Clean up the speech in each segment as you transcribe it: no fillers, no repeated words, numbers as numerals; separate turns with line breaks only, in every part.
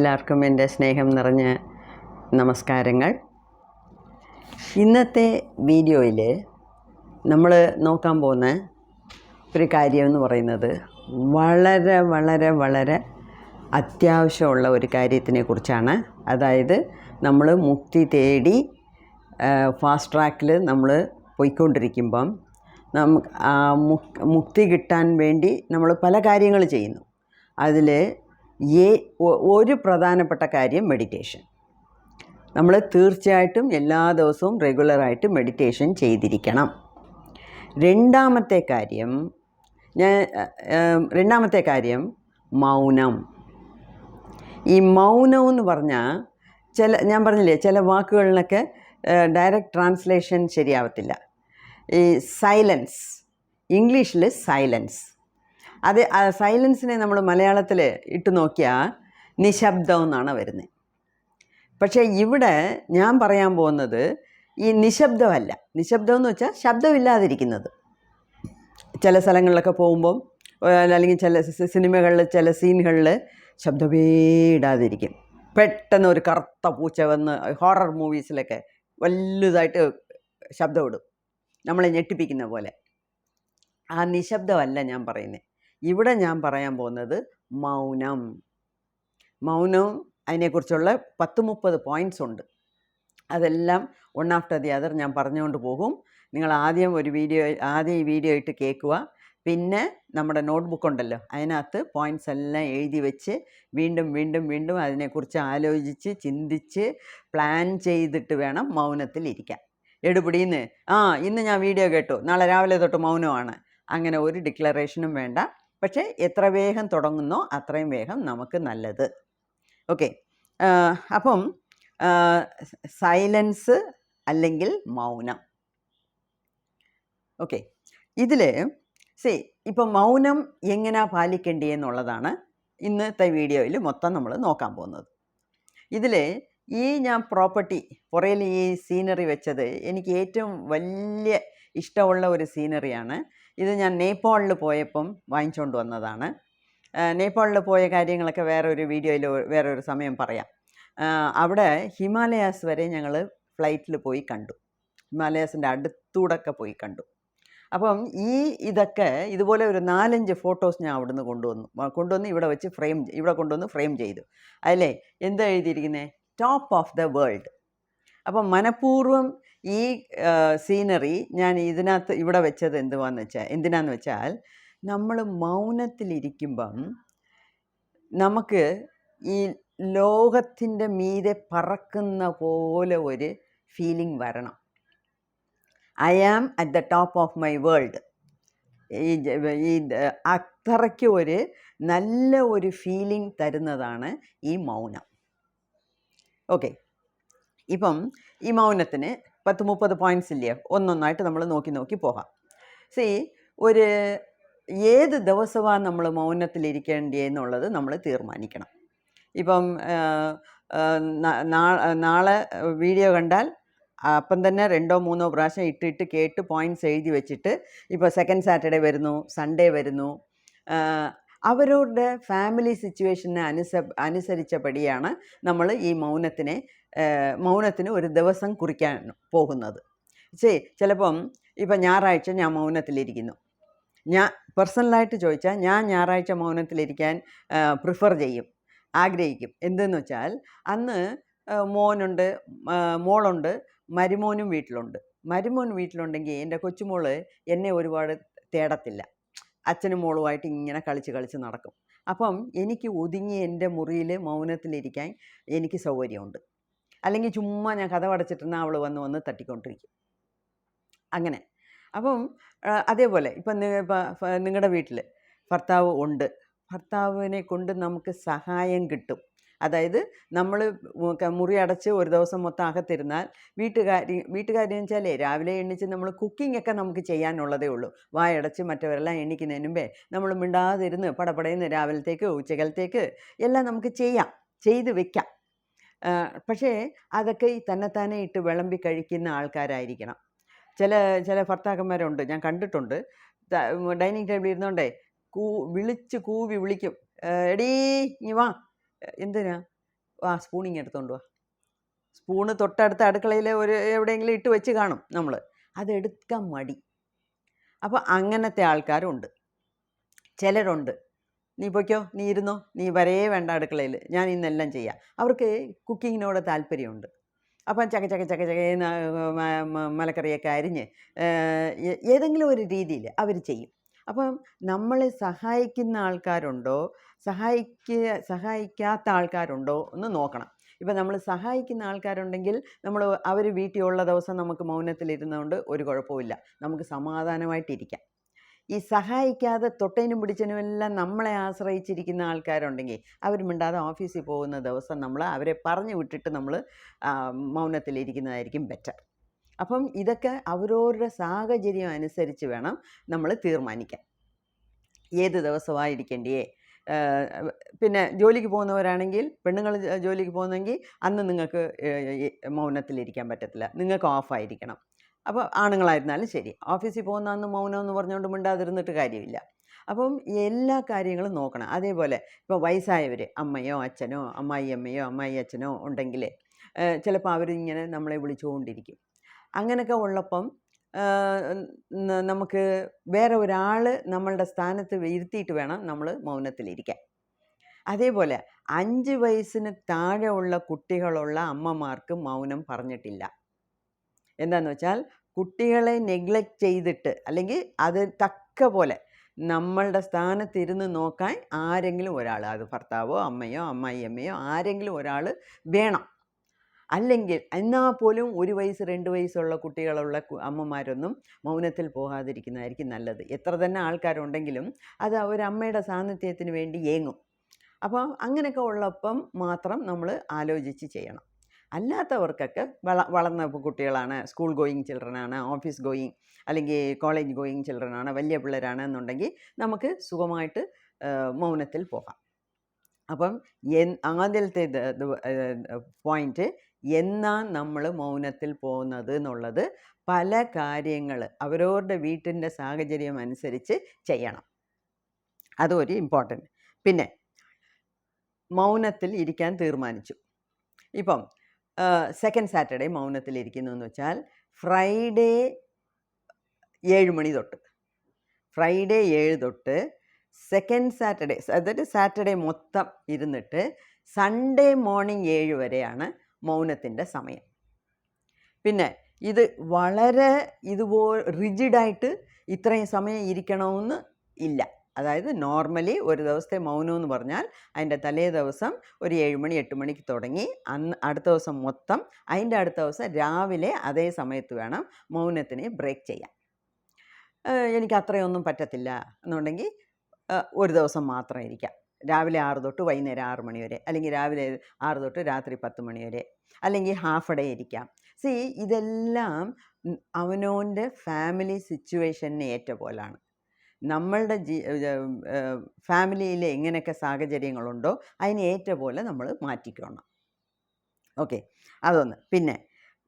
എല്ലാവർക്കും എൻ്റെ സ്നേഹം നിറഞ്ഞ നമസ്കാരങ്ങൾ. ഇന്നത്തെ വീഡിയോയിൽ നമ്മൾ നോക്കാൻ പോകുന്ന ഒരു കാര്യം എന്ന് പറയുന്നത് വളരെ വളരെ വളരെ അത്യാവശ്യമുള്ള ഒരു കാര്യത്തിനെ കുറിച്ചാണ്. അതായത് നമ്മൾ മുക്തി തേടി ഫാസ്റ്റ് ട്രാക്കിൽ നമ്മൾ പോയിക്കൊണ്ടിരിക്കുമ്പം മുക്തി കിട്ടാൻ വേണ്ടി നമ്മൾ പല കാര്യങ്ങൾ ചെയ്യുന്നു. അതിൽ ഒരു പ്രധാനപ്പെട്ട കാര്യം മെഡിറ്റേഷൻ. നമ്മൾ തീർച്ചയായിട്ടും എല്ലാ ദിവസവും റെഗുലറായിട്ട് മെഡിറ്റേഷൻ ചെയ്തിരിക്കണം. രണ്ടാമത്തെ കാര്യം മൗനം. ഈ മൗനം എന്ന് പറഞ്ഞാൽ ഞാൻ പറഞ്ഞില്ലേ, ചില വാക്കുകളിലൊക്കെ ഡയറക്റ്റ് ട്രാൻസ്ലേഷൻ ശരിയാവത്തില്ല. ഈ സൈലൻസ്, ഇംഗ്ലീഷിൽ സൈലൻസ്, അത് സൈലൻസിനെ നമ്മൾ മലയാളത്തിൽ ഇട്ട് നോക്കിയാൽ നിശബ്ദം എന്നാണ് വരുന്നത്. പക്ഷേ ഇവിടെ ഞാൻ പറയാൻ പോകുന്നത് ഈ നിശബ്ദമല്ല. നിശബ്ദം എന്ന് വെച്ചാൽ ശബ്ദമില്ലാതിരിക്കുന്നത്. ചില സ്ഥലങ്ങളിലൊക്കെ പോകുമ്പം അല്ലെങ്കിൽ ചില സിനിമകളിൽ ചില സീനുകളിൽ ശബ്ദമേ ഇടാതിരിക്കും. പെട്ടെന്ന് ഒരു കറുത്ത പൂച്ച വന്ന് ഹൊറർ മൂവീസിലൊക്കെ വലുതായിട്ട് ശബ്ദമിടും, നമ്മളെ ഞെട്ടിപ്പിക്കുന്ന പോലെ. ആ നിശബ്ദമല്ല ഞാൻ പറയുന്നത്. ഇവിടെ ഞാൻ പറയാൻ പോകുന്നത് മൗനം. മൗനവും അതിനെക്കുറിച്ചുള്ള 10-30 പോയിൻറ്റ്സ് ഉണ്ട്. അതെല്ലാം വൺ ആഫ്റ്റർ ദി അതർ ഞാൻ പറഞ്ഞുകൊണ്ട് പോകും. നിങ്ങൾ ആദ്യം ഈ വീഡിയോ ഇട്ട് കേൾക്കുക. പിന്നെ നമ്മുടെ നോട്ട്ബുക്ക് ഉണ്ടല്ലോ, അതിനകത്ത് പോയിൻറ്റ്സ് എല്ലാം എഴുതി വെച്ച് വീണ്ടും വീണ്ടും വീണ്ടും അതിനെക്കുറിച്ച് ആലോചിച്ച് ചിന്തിച്ച് പ്ലാൻ ചെയ്തിട്ട് വേണം മൗനത്തിലിരിക്കാൻ. എടുപിടിന്ന് ഇന്ന് ഞാൻ വീഡിയോ കേട്ടു, നാളെ രാവിലെ തൊട്ട് മൗനമാണ്, അങ്ങനെ ഒരു ഡിക്ലറേഷനും വേണ്ട. പക്ഷേ എത്ര വേഗം തുടങ്ങുന്നോ അത്രയും വേഗം നമുക്ക് നല്ലത്. ഓക്കെ, അപ്പം സൈലൻസ് അല്ലെങ്കിൽ മൗനം. ഓക്കെ, ഇതിൽ ഇപ്പം മൗനം എങ്ങനെയാ പാലിക്കേണ്ടിയെന്നുള്ളതാണ് ഇന്നത്തെ വീഡിയോയിൽ മൊത്തം നമ്മൾ നോക്കാൻ പോകുന്നത്. ഇതിൽ ഞാൻ പുറയിൽ ഈ സീനറി വെച്ചത് എനിക്ക് ഏറ്റവും വലിയ ഇഷ്ടമുള്ള ഒരു സീനറിയാണ്. ഇത് ഞാൻ നേപ്പാളിൽ പോയപ്പം വാങ്ങിച്ചുകൊണ്ട് വന്നതാണ്. നേപ്പാളിൽ പോയ കാര്യങ്ങളൊക്കെ വേറൊരു വീഡിയോയിൽ വേറൊരു സമയം പറയാം. അവിടെ ഹിമാലയാസ് വരെ ഞങ്ങൾ ഫ്ലൈറ്റിൽ പോയി കണ്ടു. ഹിമാലയാസിൻ്റെ അടുത്തൂടൊക്കെ പോയി കണ്ടു. അപ്പം ഇതുപോലെ ഒരു 4-5 ഫോട്ടോസ് ഞാൻ അവിടുന്ന് കൊണ്ടുവന്ന് ഇവിടെ കൊണ്ടുവന്ന് ഫ്രെയിം ചെയ്തു. അതിലെ എന്താ എഴുതിയിരിക്കുന്നത്? Top of the world. അപ്പം മനഃപൂർവ്വം ഈ സീനറി ഞാൻ ഇവിടെ വെച്ചത് എന്തിനാന്ന് വെച്ചാൽ നമ്മൾ മൗനത്തിലിരിക്കുമ്പം നമുക്ക് ഈ ലോകത്തിൻ്റെ മീതെ പറക്കുന്ന പോലെ ഒരു ഫീലിംഗ് വരണം. I am at the top of my world. ഈ അത്രയ്ക്ക് ഒരു നല്ല ഒരു ഫീലിംഗ് തരുന്നതാണ് ഈ മൗനം. ഓക്കെ, ഇപ്പം ഈ മൗനത്തിന് 10-30 പോയിൻറ്റ്സ് ഇല്ലേ, ഒന്നൊന്നായിട്ട് നമ്മൾ നോക്കി പോകാം. ഏത് ദിവസമാണ് നമ്മൾ മൗനത്തിലിരിക്കേണ്ടതെന്നുള്ളത് നമ്മൾ തീരുമാനിക്കണം. ഇപ്പം നാളെ വീഡിയോ കണ്ടാൽ അപ്പം തന്നെ 2-3 പ്രാവശ്യം ഇട്ടിട്ട് കേട്ട് പോയിൻറ്റ്സ് എഴുതി വെച്ചിട്ട്, ഇപ്പോൾ സെക്കൻഡ് സാറ്റർഡേ വരുന്നു, സൺഡേ വരുന്നു, അവരുടെ ഫാമിലി സിറ്റുവേഷനെ അനുസരിച്ചപടിയാണ് നമ്മൾ ഈ മൗനത്തിന് ഒരു ദിവസം കുറിക്കാൻ പോകുന്നത്. ചിലപ്പം ഇപ്പം ഞായറാഴ്ച ഞാൻ മൗനത്തിലിരിക്കുന്നു. ഞാൻ പേഴ്സണലായിട്ട് ചോദിച്ചാൽ ഞാൻ ഞായറാഴ്ച മൗനത്തിലിരിക്കാൻ പ്രിഫർ ചെയ്യും, ആഗ്രഹിക്കും. എന്തെന്ന് വെച്ചാൽ അന്ന് മോളുണ്ട്, മരുമോനും വീട്ടിലുണ്ട്. മരുമോൻ വീട്ടിലുണ്ടെങ്കിൽ എൻ്റെ കൊച്ചുമോള് എന്നെ ഒരുപാട് തേടത്തില്ല. അച്ഛനും മോളുമായിട്ട് ഇങ്ങനെ കളിച്ച് നടക്കും. അപ്പം എനിക്ക് ഒതുങ്ങി എൻ്റെ മുറിയിൽ മൗനത്തിലിരിക്കാൻ എനിക്ക് സൗകര്യമുണ്ട്. അല്ലെങ്കിൽ ചുമ്മാ ഞാൻ കഥ അടച്ചിട്ടിരുന്നാൽ അവൾ വന്ന് തട്ടിക്കൊണ്ടിരിക്കും. അങ്ങനെ. അപ്പം അതേപോലെ ഇപ്പം നിങ്ങളുടെ വീട്ടിൽ ഭർത്താവ് ഉണ്ട്, ഭർത്താവിനെ കൊണ്ട് നമുക്ക് സഹായം കിട്ടും. അതായത് നമ്മൾ മുറി അടച്ച് ഒരു ദിവസം മൊത്തം അകത്തിരുന്നാൽ വീട്ടുകാരെന്ന് വെച്ചാൽ രാവിലെ എണ്ണിച്ച് നമ്മൾ കുക്കിംഗ് ഒക്കെ നമുക്ക് ചെയ്യാനുള്ളതേ ഉള്ളൂ. വായടച്ച് മറ്റവരെല്ലാം എണ്ണിക്കുന്നതിന് മുമ്പേ നമ്മൾ മിണ്ടാതിരുന്ന് പടപടയെന്ന് രാവിലത്തേക്ക് ഉച്ചകലത്തേക്ക് എല്ലാം നമുക്ക് ചെയ്ത് വെക്കാം. പക്ഷേ അതൊക്കെ ഈ തന്നെത്താനെ ഇട്ട് വിളമ്പി കഴിക്കുന്ന ആൾക്കാരായിരിക്കണം. ചില ഭർത്താക്കന്മാരുണ്ട്, ഞാൻ കണ്ടിട്ടുണ്ട്. ഡൈനിങ് ടേബിളിൽ ഇരുന്നോണ്ടേ വിളിച്ച് കൂവി വിളിക്കും, എടീ ഇനി വാ. എന്തിനാ? സ്പൂണിങ് എടുത്തുകൊണ്ട് വാ. സ്പൂണ് തൊട്ടടുത്ത അടുക്കളയിൽ എവിടെയെങ്കിലും ഇട്ട് വെച്ച് കാണും നമ്മൾ, അതെടുക്കാൻ മടി. അപ്പോൾ അങ്ങനത്തെ ആൾക്കാരുണ്ട്. ചിലരുണ്ട്, നീ പൊയ്ക്കോ, നീ ഇരുന്നോ, നീ വരേ വേണ്ട അടുക്കളയിൽ, ഞാൻ ഇന്നെല്ലാം ചെയ്യാം. അവർക്ക് കുക്കിങ്ങിനോട് താല്പര്യമുണ്ട്. അപ്പം ചകേന്ന് മലക്കറിയൊക്കെ അരിഞ്ഞ് ഏതെങ്കിലും ഒരു രീതിയിൽ അവർ ചെയ്യും. അപ്പം നമ്മളെ സഹായിക്കുന്ന ആൾക്കാരുണ്ടോ, സഹായിക്കാത്ത ആൾക്കാരുണ്ടോ എന്ന് നോക്കണം. ഇപ്പം നമ്മൾ സഹായിക്കുന്ന ആൾക്കാരുണ്ടെങ്കിൽ അവർ വീട്ടിലുള്ള ദിവസം നമുക്ക് മൗനത്തിലിരുന്നുകൊണ്ട് ഒരു കുഴപ്പമില്ല, നമുക്ക് സമാധാനമായിട്ടിരിക്കാം. ഈ സഹായിക്കാതെ തൊട്ടേനും പിടിച്ചതിനുമെല്ലാം നമ്മളെ ആശ്രയിച്ചിരിക്കുന്ന ആൾക്കാരുണ്ടെങ്കിൽ അവർ മിണ്ടാതെ ഓഫീസിൽ പോകുന്ന ദിവസം നമ്മൾ അവരെ പറഞ്ഞു വിട്ടിട്ട് നമ്മൾ മൗനത്തിലിരിക്കുന്നതായിരിക്കും ബെറ്റർ. അപ്പം ഇതൊക്കെ അവരവരുടെ സാഹചര്യം അനുസരിച്ച് വേണം നമ്മൾ തീർമാനിക്കാൻ, ഏത് ദിവസമായിരിക്കേണ്ടിയേ. പിന്നെ ജോലിക്ക് പോകുന്നവരാണെങ്കിൽ, പെണ്ണുങ്ങൾ ജോലിക്ക് പോകുന്നെങ്കിൽ അന്ന് നിങ്ങൾക്ക് മൗനത്തിലിരിക്കാൻ പറ്റത്തില്ല, നിങ്ങൾക്ക് ഓഫായിരിക്കണം. അപ്പോൾ ആണുങ്ങളായിരുന്നാലും ശരി, ഓഫീസിൽ പോകുന്ന അന്ന് മൗനം എന്ന് പറഞ്ഞുകൊണ്ട് മിണ്ടാതിരുന്നിട്ട് കാര്യമില്ല. അപ്പം എല്ലാ കാര്യങ്ങളും നോക്കണം. അതേപോലെ ഇപ്പോൾ വയസ്സായവർ, അമ്മയോ അച്ഛനോ അമ്മായിയമ്മയോ അമ്മായി അച്ഛനോ ഉണ്ടെങ്കിൽ ചിലപ്പോൾ അവരിങ്ങനെ നമ്മളെ വിളിച്ചുകൊണ്ടിരിക്കും. അങ്ങനെയൊക്കെ ഉള്ളപ്പം നമുക്ക് വേറെ ഒരാൾ നമ്മളുടെ സ്ഥാനത്ത് ഇരുത്തിയിട്ട് വേണം നമ്മൾ മൗനത്തിലിരിക്കാൻ. അതേപോലെ 5 വയസ്സിന് താഴെ ഉള്ള കുട്ടികളുള്ള അമ്മമാർക്ക് മൗനം പറഞ്ഞിട്ടില്ല. എന്താണെന്ന് വെച്ചാൽ കുട്ടികളെ നെഗ്ലക്റ്റ് ചെയ്തിട്ട്, അല്ലെങ്കിൽ അത് തക്ക പോലെ നമ്മളുടെ സ്ഥാനത്തിരുന്ന് നോക്കാൻ ആരെങ്കിലും ഒരാൾ, അത് ഭർത്താവോ അമ്മയോ അമ്മായിയമ്മയോ ആരെങ്കിലും ഒരാൾ വേണം. അല്ലെങ്കിൽ എന്നാൽ പോലും 1 വയസ്സ് 2 വയസ്സുള്ള കുട്ടികളുള്ള അമ്മമാരൊന്നും മൗനത്തിൽ പോകാതിരിക്കുന്നതായിരിക്കും നല്ലത്. എത്ര തന്നെ ആൾക്കാരുണ്ടെങ്കിലും അത് ഒരമ്മയുടെ സാന്നിധ്യത്തിന് വേണ്ടി ഏങ്ങും. അപ്പോൾ അങ്ങനെയൊക്കെ ഉള്ളപ്പം മാത്രം നമ്മൾ ആലോചിച്ച് ചെയ്യണം. അല്ലാത്തവർക്കൊക്കെ വളർന്ന കുട്ടികളാണ്, സ്കൂൾ ഗോയിങ് ചിൽഡ്രനാണ്, ഓഫീസ് ഗോയിങ് അല്ലെങ്കിൽ കോളേജ് ഗോയിങ് ചിൽഡ്രനാണ്, വലിയ പിള്ളേരാണ് എന്നുണ്ടെങ്കിൽ നമുക്ക് സുഖമായിട്ട് മൗനത്തിൽ പോകാം. അപ്പം ആദ്യത്തെ പോയിൻറ്റ്, എന്നാ നമ്മൾ മൗനത്തിൽ പോകുന്നത് എന്നുള്ളത് പല കാര്യങ്ങൾ അവരവരുടെ വീട്ടിൻ്റെ സാഹചര്യം അനുസരിച്ച് ചെയ്യണം. അതൊരു ഇമ്പോർട്ടൻറ്റ്. പിന്നെ മൗനത്തിൽ ഇരിക്കാൻ തീർമാനിച്ചു. ഇപ്പം സെക്കൻഡ് സാറ്റർഡേ മൗനത്തിലിരിക്കുന്നു എന്ന് വെച്ചാൽ ഫ്രൈഡേ 7 മണി തൊട്ട്, ഫ്രൈഡേ 7 തൊട്ട് സെക്കൻഡ് സാറ്റർഡേ, അതായത് സാറ്റർഡേ മൊത്തം ഇരുന്നിട്ട് സൺഡേ മോർണിംഗ് 7 വരെയാണ് മൗനത്തിൻ്റെ സമയം. പിന്നെ ഇത് വളരെ ഇതുപോലെ റിജിഡായിട്ട് ഇത്രയും സമയം ഇരിക്കണമെന്ന് ഇല്ല. അതായത് നോർമലി ഒരു ദിവസത്തെ മൗനം എന്ന് പറഞ്ഞാൽ അതിൻ്റെ തലേ ദിവസം ഒരു 7 മണി 8 മണിക്ക് തുടങ്ങി അടുത്ത ദിവസം മൊത്തം, അതിൻ്റെ അടുത്ത ദിവസം രാവിലെ അതേ സമയത്ത് വേണം മൗനത്തിന് ബ്രേക്ക് ചെയ്യാൻ. എനിക്ക് അത്രയൊന്നും പറ്റത്തില്ല എന്നുണ്ടെങ്കിൽ ഒരു ദിവസം മാത്രം ഇരിക്കാം, രാവിലെ 6 തൊട്ട് വൈകുന്നേരം 6 മണി വരെ, അല്ലെങ്കിൽ രാവിലെ 6 തൊട്ട് രാത്രി 10 മണി വരെ, അല്ലെങ്കിൽ ഹാഫ് ഡേ ഇരിക്കാം. ഇതെല്ലാം അവനവൻ്റെ ഫാമിലി സിറ്റുവേഷന് ഏറ്റ പോലാണ്. നമ്മളുടെ ഫാമിലിയിൽ എങ്ങനെയൊക്കെ സാഹചര്യങ്ങളുണ്ടോ അതിന് ഏറ്റ പോലെ നമ്മൾ മാറ്റിക്കണം. ഓക്കെ, അതൊന്ന്. പിന്നെ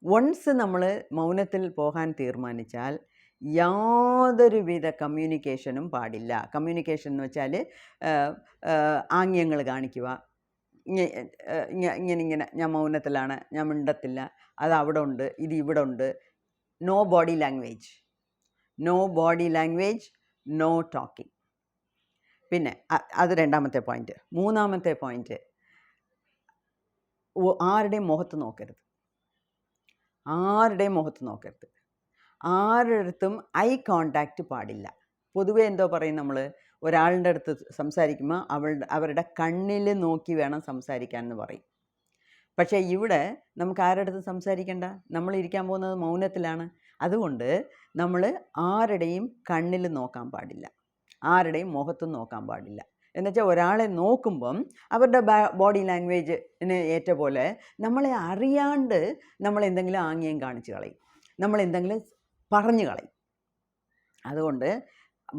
വൺസ് നമ്മൾ മൗനത്തിൽ പോകാൻ തീർമാനിച്ചാൽ യാതൊരുവിധ കമ്മ്യൂണിക്കേഷനും പാടില്ല. കമ്മ്യൂണിക്കേഷൻ എന്ന് വെച്ചാൽ ആംഗ്യങ്ങൾ കാണിക്കുക, ഇങ്ങനെ ഞാൻ മൗനത്തിലാണ്, ഞാൻ മിണ്ടത്തില്ല, അത് അവിടെ ഉണ്ട്, ഇത് ഇവിടെ ഉണ്ട്. No body language, no body language, no talking. പിന്നെ അത് രണ്ടാമത്തെ പോയിൻറ്റ്. മൂന്നാമത്തെ പോയിൻറ്റ്, ആരുടെയും മുഖത്ത് നോക്കരുത്, ആരുടെയും മുഖത്ത് നോക്കരുത്. ആരുടെടുത്തും ഐ കോണ്ടാക്റ്റ് പാടില്ല. പൊതുവേ എന്തോ പറയും, നമ്മൾ ഒരാളുടെ അടുത്ത് സംസാരിക്കുമ്പോൾ അവരുടെ കണ്ണിൽ നോക്കി വേണം സംസാരിക്കാൻ എന്ന് പറയും. പക്ഷേ ഇവിടെ നമുക്ക് ആരുടെ അടുത്ത് സംസാരിക്കേണ്ട, നമ്മൾ ഇരിക്കാൻ പോകുന്നത് മൗനത്തിലാണ്. അതുകൊണ്ട് നമ്മൾ ആരുടെയും കണ്ണിൽ നോക്കാൻ പാടില്ല, ആരുടെയും മുഖത്തും നോക്കാൻ പാടില്ല. എന്നുവെച്ചാൽ ഒരാളെ നോക്കുമ്പം അവരുടെ ബോഡി ലാംഗ്വേജിന് ഏറ്റ പോലെ നമ്മളെ അറിയാണ്ട് നമ്മളെന്തെങ്കിലും ആംഗ്യം കാണിച്ച് കളയും, നമ്മളെന്തെങ്കിലും പറഞ്ഞു കളയും. അതുകൊണ്ട്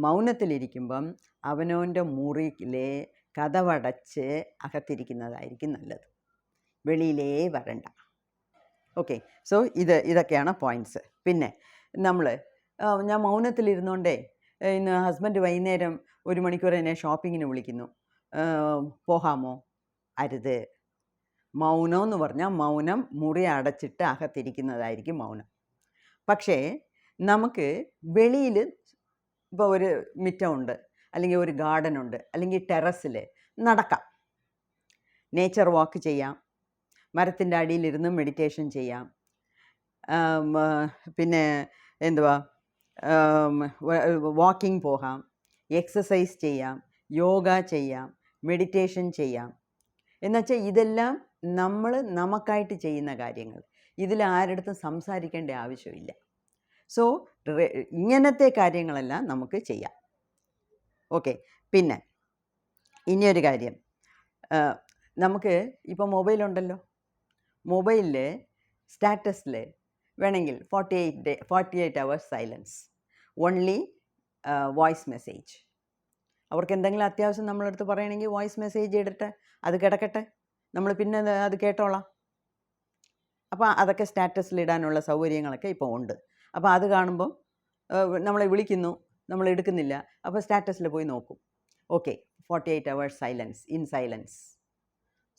മൗനത്തിലിരിക്കുമ്പം അവനവൻ്റെ മുറിയിലെ കതവടച്ച് അകത്തിരിക്കുന്നതായിരിക്കും നല്ലത്, വെളിയിലേ വരണ്ട. ഓക്കെ, സോ ഇതൊക്കെയാണ് പോയിൻറ്റ്സ്. പിന്നെ ഞാൻ മൗനത്തിലിരുന്നോണ്ടേ ഇന്ന് ഹസ്ബൻഡ് വൈകുന്നേരം 1 മണിക്കൂർ എന്നെ ഷോപ്പിങ്ങിന് വിളിക്കുന്നു, പോകാമോ? അരുത്. മൗനം എന്ന് പറഞ്ഞാൽ മൗനം മുറി അടച്ചിട്ട് അകത്തിരിക്കുന്നതായിരിക്കും മൗനം. പക്ഷേ നമുക്ക് വെളിയിൽ ഇപ്പോൾ ഒരു മിറ്റമുണ്ട്, അല്ലെങ്കിൽ ഒരു ഗാർഡനുണ്ട്, അല്ലെങ്കിൽ ടെറസിൽ നടക്കാം, നേച്ചർ വാക്ക് ചെയ്യാം, മരത്തിൻ്റെ അടിയിലിരുന്ന് മെഡിറ്റേഷൻ ചെയ്യാം, പിന്നെ എന്തുവാ വാക്കിംഗ് പോകാം, എക്സസൈസ് ചെയ്യാം, യോഗ ചെയ്യാം, മെഡിറ്റേഷൻ ചെയ്യാം. എന്നുവെച്ചാൽ ഇതെല്ലാം നമ്മൾ നമുക്കായിട്ട് ചെയ്യുന്ന കാര്യങ്ങൾ. ഇതിൽ ആരുടെടുത്തും സംസാരിക്കേണ്ട ആവശ്യമില്ല. സോ ഇങ്ങനത്തെ കാര്യങ്ങളെല്ലാം നമുക്ക് ചെയ്യാം. ഓക്കെ. പിന്നെ ഇനിയൊരു കാര്യം, നമുക്ക് ഇപ്പോൾ മൊബൈലുണ്ടല്ലോ, മൊബൈലിൽ സ്റ്റാറ്റസിൽ വേണമെങ്കിൽ 48 hours silence, only voice message. അവർക്ക് എന്തെങ്കിലും അത്യാവശ്യം നമ്മളെടുത്ത് പറയണമെങ്കിൽ വോയിസ് മെസ്സേജ് ഇടട്ടെ, അത് കിടക്കട്ടെ, നമ്മൾ പിന്നെ അത് കേട്ടോളാം. അപ്പോൾ അതൊക്കെ സ്റ്റാറ്റസിലിടാനുള്ള സൗകര്യങ്ങളൊക്കെ ഇപ്പോൾ ഉണ്ട്. അപ്പോൾ അത് കാണുമ്പം നമ്മളെ വിളിക്കുന്നു, നമ്മൾ എടുക്കുന്നില്ല, അപ്പോൾ സ്റ്റാറ്റസിൽ പോയി നോക്കും. Okay, 48 hours silence, in silence,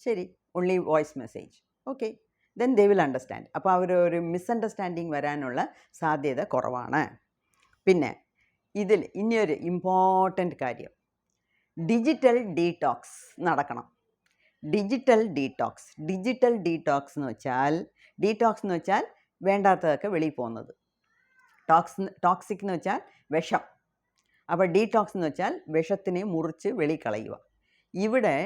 ശരി, only voice message, okay, then they will understand. അപ്പോൾ ഒരു മിസ്അണ്ടർസ്റ്റാൻഡിങ് വരാനുള്ള സാധ്യത കുറവാണ്. പിന്നെ ഇതിൽ ഇനിയൊരു ഇമ്പോർട്ടൻ്റ് കാര്യം, ഡിജിറ്റൽ ഡീടോക്സ് നടക്കണം. ഡിജിറ്റൽ ഡീടോക്സ് എന്ന് വെച്ചാൽ വേണ്ടാത്തതൊക്കെ വെളിയിൽ പോകുന്നത്. ടോക്സിക് എന്ന് വെച്ചാൽ വിഷം. അപ്പോൾ ഡീടോക്സ് എന്ന് വെച്ചാൽ വിഷത്തിനെ മുറിച്ച് വെളി കളയുക. ഇവിടെ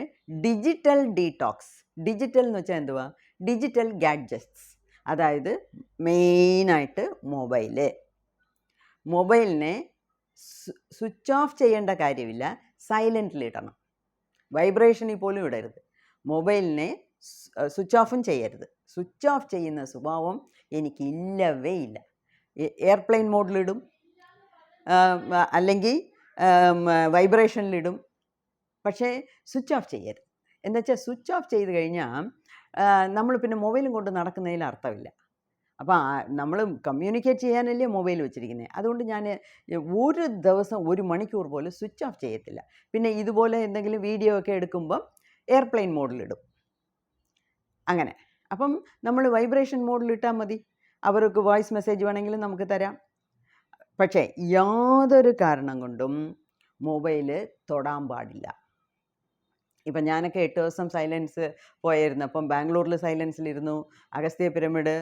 ഡിജിറ്റൽ ഡീടോക്സ്, ഡിജിറ്റൽ എന്ന് വെച്ചാൽ എന്തുവാ, ഡിജിറ്റൽ ഗാഡ്ജറ്റ്സ്, അതായത് മെയിനായിട്ട് മൊബൈലിനെ സ്വിച്ച് ഓഫ് ചെയ്യേണ്ട കാര്യമില്ല, സൈലൻറ്റിലിടണം, വൈബ്രേഷനിൽ പോലും ഇടരുത്. മൊബൈലിനെ സ്വിച്ച് ഓഫും ചെയ്യരുത്. സ്വിച്ച് ഓഫ് ചെയ്യുന്ന സ്വഭാവം എനിക്കില്ലവേ ഇല്ല. എയർപ്ലെയിൻ മോഡിലിടും, അല്ലെങ്കിൽ വൈബ്രേഷനിലിടും, പക്ഷേ സ്വിച്ച് ഓഫ് ചെയ്യരുത്. എന്നുവെച്ചാൽ സ്വിച്ച് ഓഫ് ചെയ്ത് കഴിഞ്ഞാൽ നമ്മൾ പിന്നെ മൊബൈലും കൊണ്ട് നടക്കുന്നതിൽ അർത്ഥമില്ല. അപ്പോൾ നമ്മൾ കമ്മ്യൂണിക്കേറ്റ് ചെയ്യാനല്ലേ മൊബൈൽ വെച്ചിരിക്കുന്നത്. അതുകൊണ്ട് ഞാൻ ഒരു ദിവസം 1 മണിക്കൂർ പോലും സ്വിച്ച് ഓഫ് ചെയ്യത്തില്ല. പിന്നെ ഇതുപോലെ എന്തെങ്കിലും വീഡിയോ ഒക്കെ എടുക്കുമ്പം എയർപ്ലെയിൻ മോഡിലിടും, അങ്ങനെ. അപ്പം നമ്മൾ വൈബ്രേഷൻ മോഡിലിട്ടാൽ മതി, അവർക്ക് വോയിസ് മെസ്സേജ് വേണമെങ്കിൽ നമുക്ക് തരാം. പക്ഷേ യാതൊരു കാരണം കൊണ്ടും മൊബൈൽ തൊടാൻ പാടില്ല. ഇപ്പം ഞാനൊക്കെ 8 ദിവസം സൈലൻസ് പോയായിരുന്നു. അപ്പം ബാംഗ്ലൂരിൽ സൈലൻസിലിരുന്നു, അഗസ്ത്യ പിരമിഡ്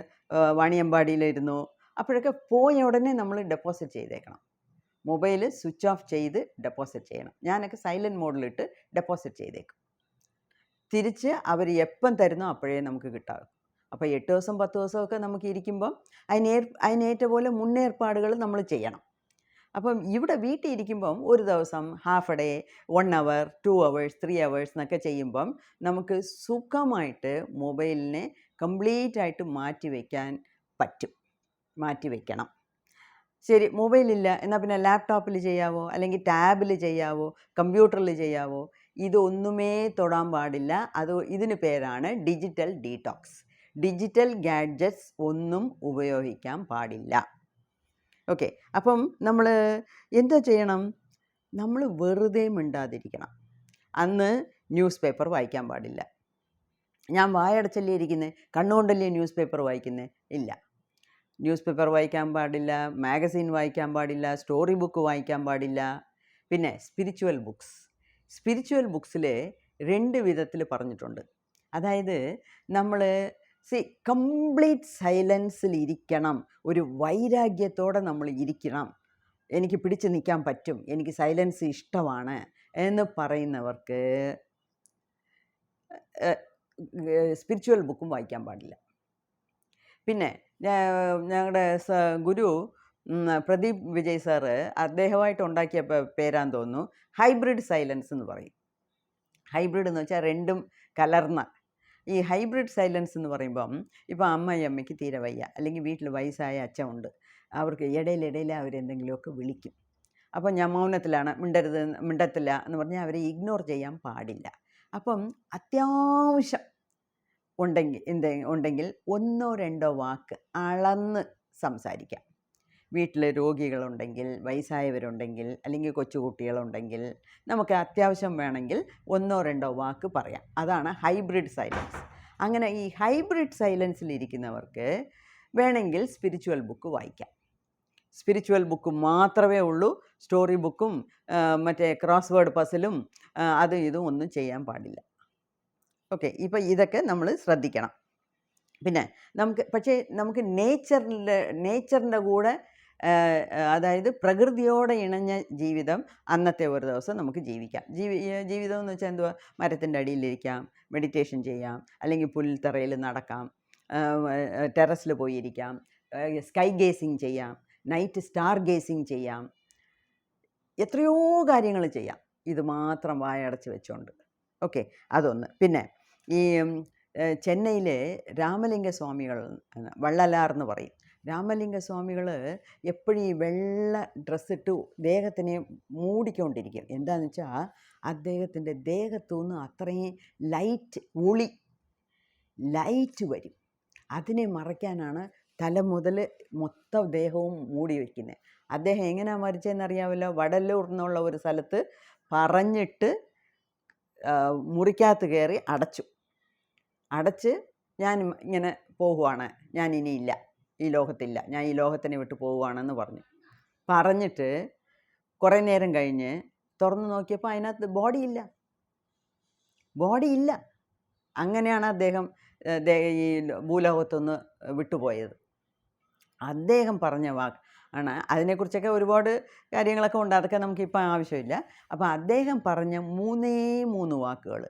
വാണിയമ്പാടിയിലിരുന്നു. അപ്പോഴൊക്കെ പോയ ഉടനെ നമ്മൾ ഡെപ്പോസിറ്റ് ചെയ്തേക്കണം. മൊബൈൽ സ്വിച്ച് ഓഫ് ചെയ്ത് ഡെപ്പോസിറ്റ് ചെയ്യണം. ഞാനൊക്കെ സൈലൻറ്റ് മോഡിലിട്ട് ഡെപ്പോസിറ്റ് ചെയ്തേക്കും. തിരിച്ച് അവർ എപ്പം തരുന്നോ അപ്പോഴേ നമുക്ക് കിട്ടാവും. അപ്പോൾ 8 ദിവസം 10 ദിവസമൊക്കെ നമുക്ക് ഇരിക്കുമ്പം അതിനേറ്റ പോലെ മുന്നേർപ്പാടുകൾ നമ്മൾ ചെയ്യണം. അപ്പം ഇവിടെ വീട്ടിൽ ഇരിക്കുമ്പം ഒരു ദിവസം half A day, 1 hour, 2 hours, 3 hours എന്നൊക്കെ ചെയ്യുമ്പം നമുക്ക് സുഖമായിട്ട് മൊബൈലിനെ കംപ്ലീറ്റ് ആയിട്ട് മാറ്റി വയ്ക്കണം. ശരി, മൊബൈലില്ല എന്നാൽ പിന്നെ ലാപ്ടോപ്പിൽ ചെയ്യാവോ, അല്ലെങ്കിൽ ടാബിൽ ചെയ്യാവോ, കമ്പ്യൂട്ടറിൽ ചെയ്യാവോ, ഇതൊന്നുമേ തൊടാൻ പാടില്ല. ഇതിന് പേരാണ് ഡിജിറ്റൽ ഡീടോക്സ്. ഡിജിറ്റൽ ഗാഡ്ജറ്റ്സ് ഒന്നും ഉപയോഗിക്കാൻ പാടില്ല. ഓക്കെ. അപ്പം നമ്മൾ എന്താ ചെയ്യണം, നമ്മൾ വെറുതെ മിണ്ടാതിരിക്കണം. അന്ന് ന്യൂസ് പേപ്പർ വായിക്കാൻ പാടില്ല. ഞാൻ വായടച്ചല്ലേ ഇരിക്കുന്നത്, കണ്ണുകൊണ്ടല്ലേ ന്യൂസ് പേപ്പർ വായിക്കുന്നത്? ഇല്ല, ന്യൂസ് പേപ്പർ വായിക്കാൻ പാടില്ല, മാഗസീൻ വായിക്കാൻ പാടില്ല, സ്റ്റോറി ബുക്ക് വായിക്കാൻ പാടില്ല. പിന്നെ സ്പിരിച്വൽ ബുക്സിൽ 2 വിധത്തിൽ പറഞ്ഞിട്ടുണ്ട്. അതായത് നമ്മൾ കംപ്ലീറ്റ് സൈലൻസിലിരിക്കണം, ഒരു വൈരാഗ്യത്തോടെ നമ്മൾ ഇരിക്കണം, എനിക്ക് പിടിച്ച് നിൽക്കാൻ പറ്റും, എനിക്ക് സൈലൻസ് ഇഷ്ടമാണ് എന്ന് പറയുന്നവർക്ക് സ്പിരിച്വൽ ബുക്കും വായിക്കാൻ പാടില്ല. പിന്നെ ഞങ്ങളുടെ ഗുരു പ്രദീപ് വിജയ് സാറ് അദ്ദേഹമായിട്ട് ഉണ്ടാക്കിയ പേരാന്ന് തോന്നുന്നു, ഹൈബ്രിഡ് സൈലൻസ് എന്ന് പറയും. ഹൈബ്രിഡ് എന്ന് വെച്ചാൽ രണ്ടും കലർന്ന. ഈ ഹൈബ്രിഡ് സൈലൻസ് എന്ന് പറയുമ്പം ഇപ്പോൾ അമ്മയ്ക്ക് തീരെ വയ്യ, അല്ലെങ്കിൽ വീട്ടിൽ വയസ്സായ അച്ഛൻ ഉണ്ട്, അവർക്ക് ഇടയിൽ അവരെന്തെങ്കിലുമൊക്കെ വിളിക്കും. അപ്പം ഞാൻ മൗനത്തിലാണ്, മിണ്ടത്തില്ല എന്ന് പറഞ്ഞാൽ അവരെ ഇഗ്നോർ ചെയ്യാൻ പാടില്ല. അപ്പം അത്യാവശ്യം ഉണ്ടെങ്കിൽ 1-2 വാക്ക് അളന്ന് സംസാരിക്കാം. വീട്ടിൽ രോഗികളുണ്ടെങ്കിൽ, വയസ്സായവരുണ്ടെങ്കിൽ, അല്ലെങ്കിൽ കൊച്ചുകുട്ടികളുണ്ടെങ്കിൽ നമുക്ക് അത്യാവശ്യം വേണമെങ്കിൽ 1-2 വാക്ക് പറയാം. അതാണ് ഹൈബ്രിഡ് സൈലൻസ്. അങ്ങനെ ഈ ഹൈബ്രിഡ് സൈലൻസിലിരിക്കുന്നവർക്ക് വേണമെങ്കിൽ സ്പിരിച്വൽ ബുക്ക് വായിക്കാം. സ്പിരിച്വൽ ബുക്ക് മാത്രമേ ഉള്ളൂ. സ്റ്റോറി ബുക്കും മറ്റേ ക്രോസ് വേർഡ് പസിലും അതും ഇതും ഒന്നും ചെയ്യാൻ പാടില്ല. ഓക്കെ, ഇപ്പം ഇതൊക്കെ നമ്മൾ ശ്രദ്ധിക്കണം. പിന്നെ നമുക്ക് നേച്ചറിൻ്റെ കൂടെ അതായത് പ്രകൃതിയോടെ ഇണഞ്ഞ ജീവിതം അന്നത്തെ ഒരു ദിവസം നമുക്ക് ജീവിക്കാം. ജീവിതം എന്ന് വെച്ചാൽ എന്തുവാ? മരത്തിൻ്റെ അടിയിലിരിക്കാം, മെഡിറ്റേഷൻ ചെയ്യാം, അല്ലെങ്കിൽ പുൽത്തറയിൽ നടക്കാം, ടെറസിൽ പോയിരിക്കാം, സ്കൈ ഗേസിങ് ചെയ്യാം, നൈറ്റ് സ്റ്റാർ ഗേസിങ് ചെയ്യാം, എത്രയോ കാര്യങ്ങൾ ചെയ്യാം ഇത് മാത്രം വായടച്ച് വെച്ചുകൊണ്ട്. ഓക്കെ, അതൊന്ന്. പിന്നെ ഈ ചെന്നൈയിലെ രാമലിംഗ സ്വാമികൾ, വള്ളലാർ എന്ന് പറയും, രാമലിംഗ സ്വാമികൾ എപ്പോഴും ഈ വെള്ള ഡ്രസ്സിട്ട് ദേഹത്തിനെ മൂടിക്കൊണ്ടിരിക്കും. എന്താണെന്ന് വെച്ചാൽ അദ്ദേഹത്തിൻ്റെ ദേഹത്തുനിന്ന് അത്രയും ലൈറ്റ് വരും. അതിനെ മറയ്ക്കാനാണ് തല മുതൽ മൊത്തം ദേഹവും മൂടി വയ്ക്കുന്നത്. അദ്ദേഹം എങ്ങനെയാണ് മരിച്ചതെന്നറിയാമല്ലോ? വടലൂർ എന്നുള്ള ഒരു സ്ഥലത്ത് പറഞ്ഞിട്ട് മുറിക്കകത്ത് കയറി അടച്ച് ഞാൻ ഇങ്ങനെ പോവുകയാണ്, ഞാൻ ഇനിയില്ല, ഈ ലോകത്തില്ല, ഞാൻ ഈ ലോകത്തിനെ വിട്ട് പോവുകയാണെന്ന് പറഞ്ഞിട്ട് കുറേ നേരം കഴിഞ്ഞ് തുറന്നു നോക്കിയപ്പോൾ അതിനകത്ത് ബോഡിയില്ല. അങ്ങനെയാണ് അദ്ദേഹം ഈ ഭൂലോകത്തൊന്ന് വിട്ടുപോയത്. അദ്ദേഹം പറഞ്ഞ ആണ്. അതിനെക്കുറിച്ചൊക്കെ ഒരുപാട് കാര്യങ്ങളൊക്കെ ഉണ്ട്, അതൊക്കെ നമുക്കിപ്പോൾ ആവശ്യമില്ല. അപ്പോൾ അദ്ദേഹം പറഞ്ഞ 3 വാക്കുകൾ,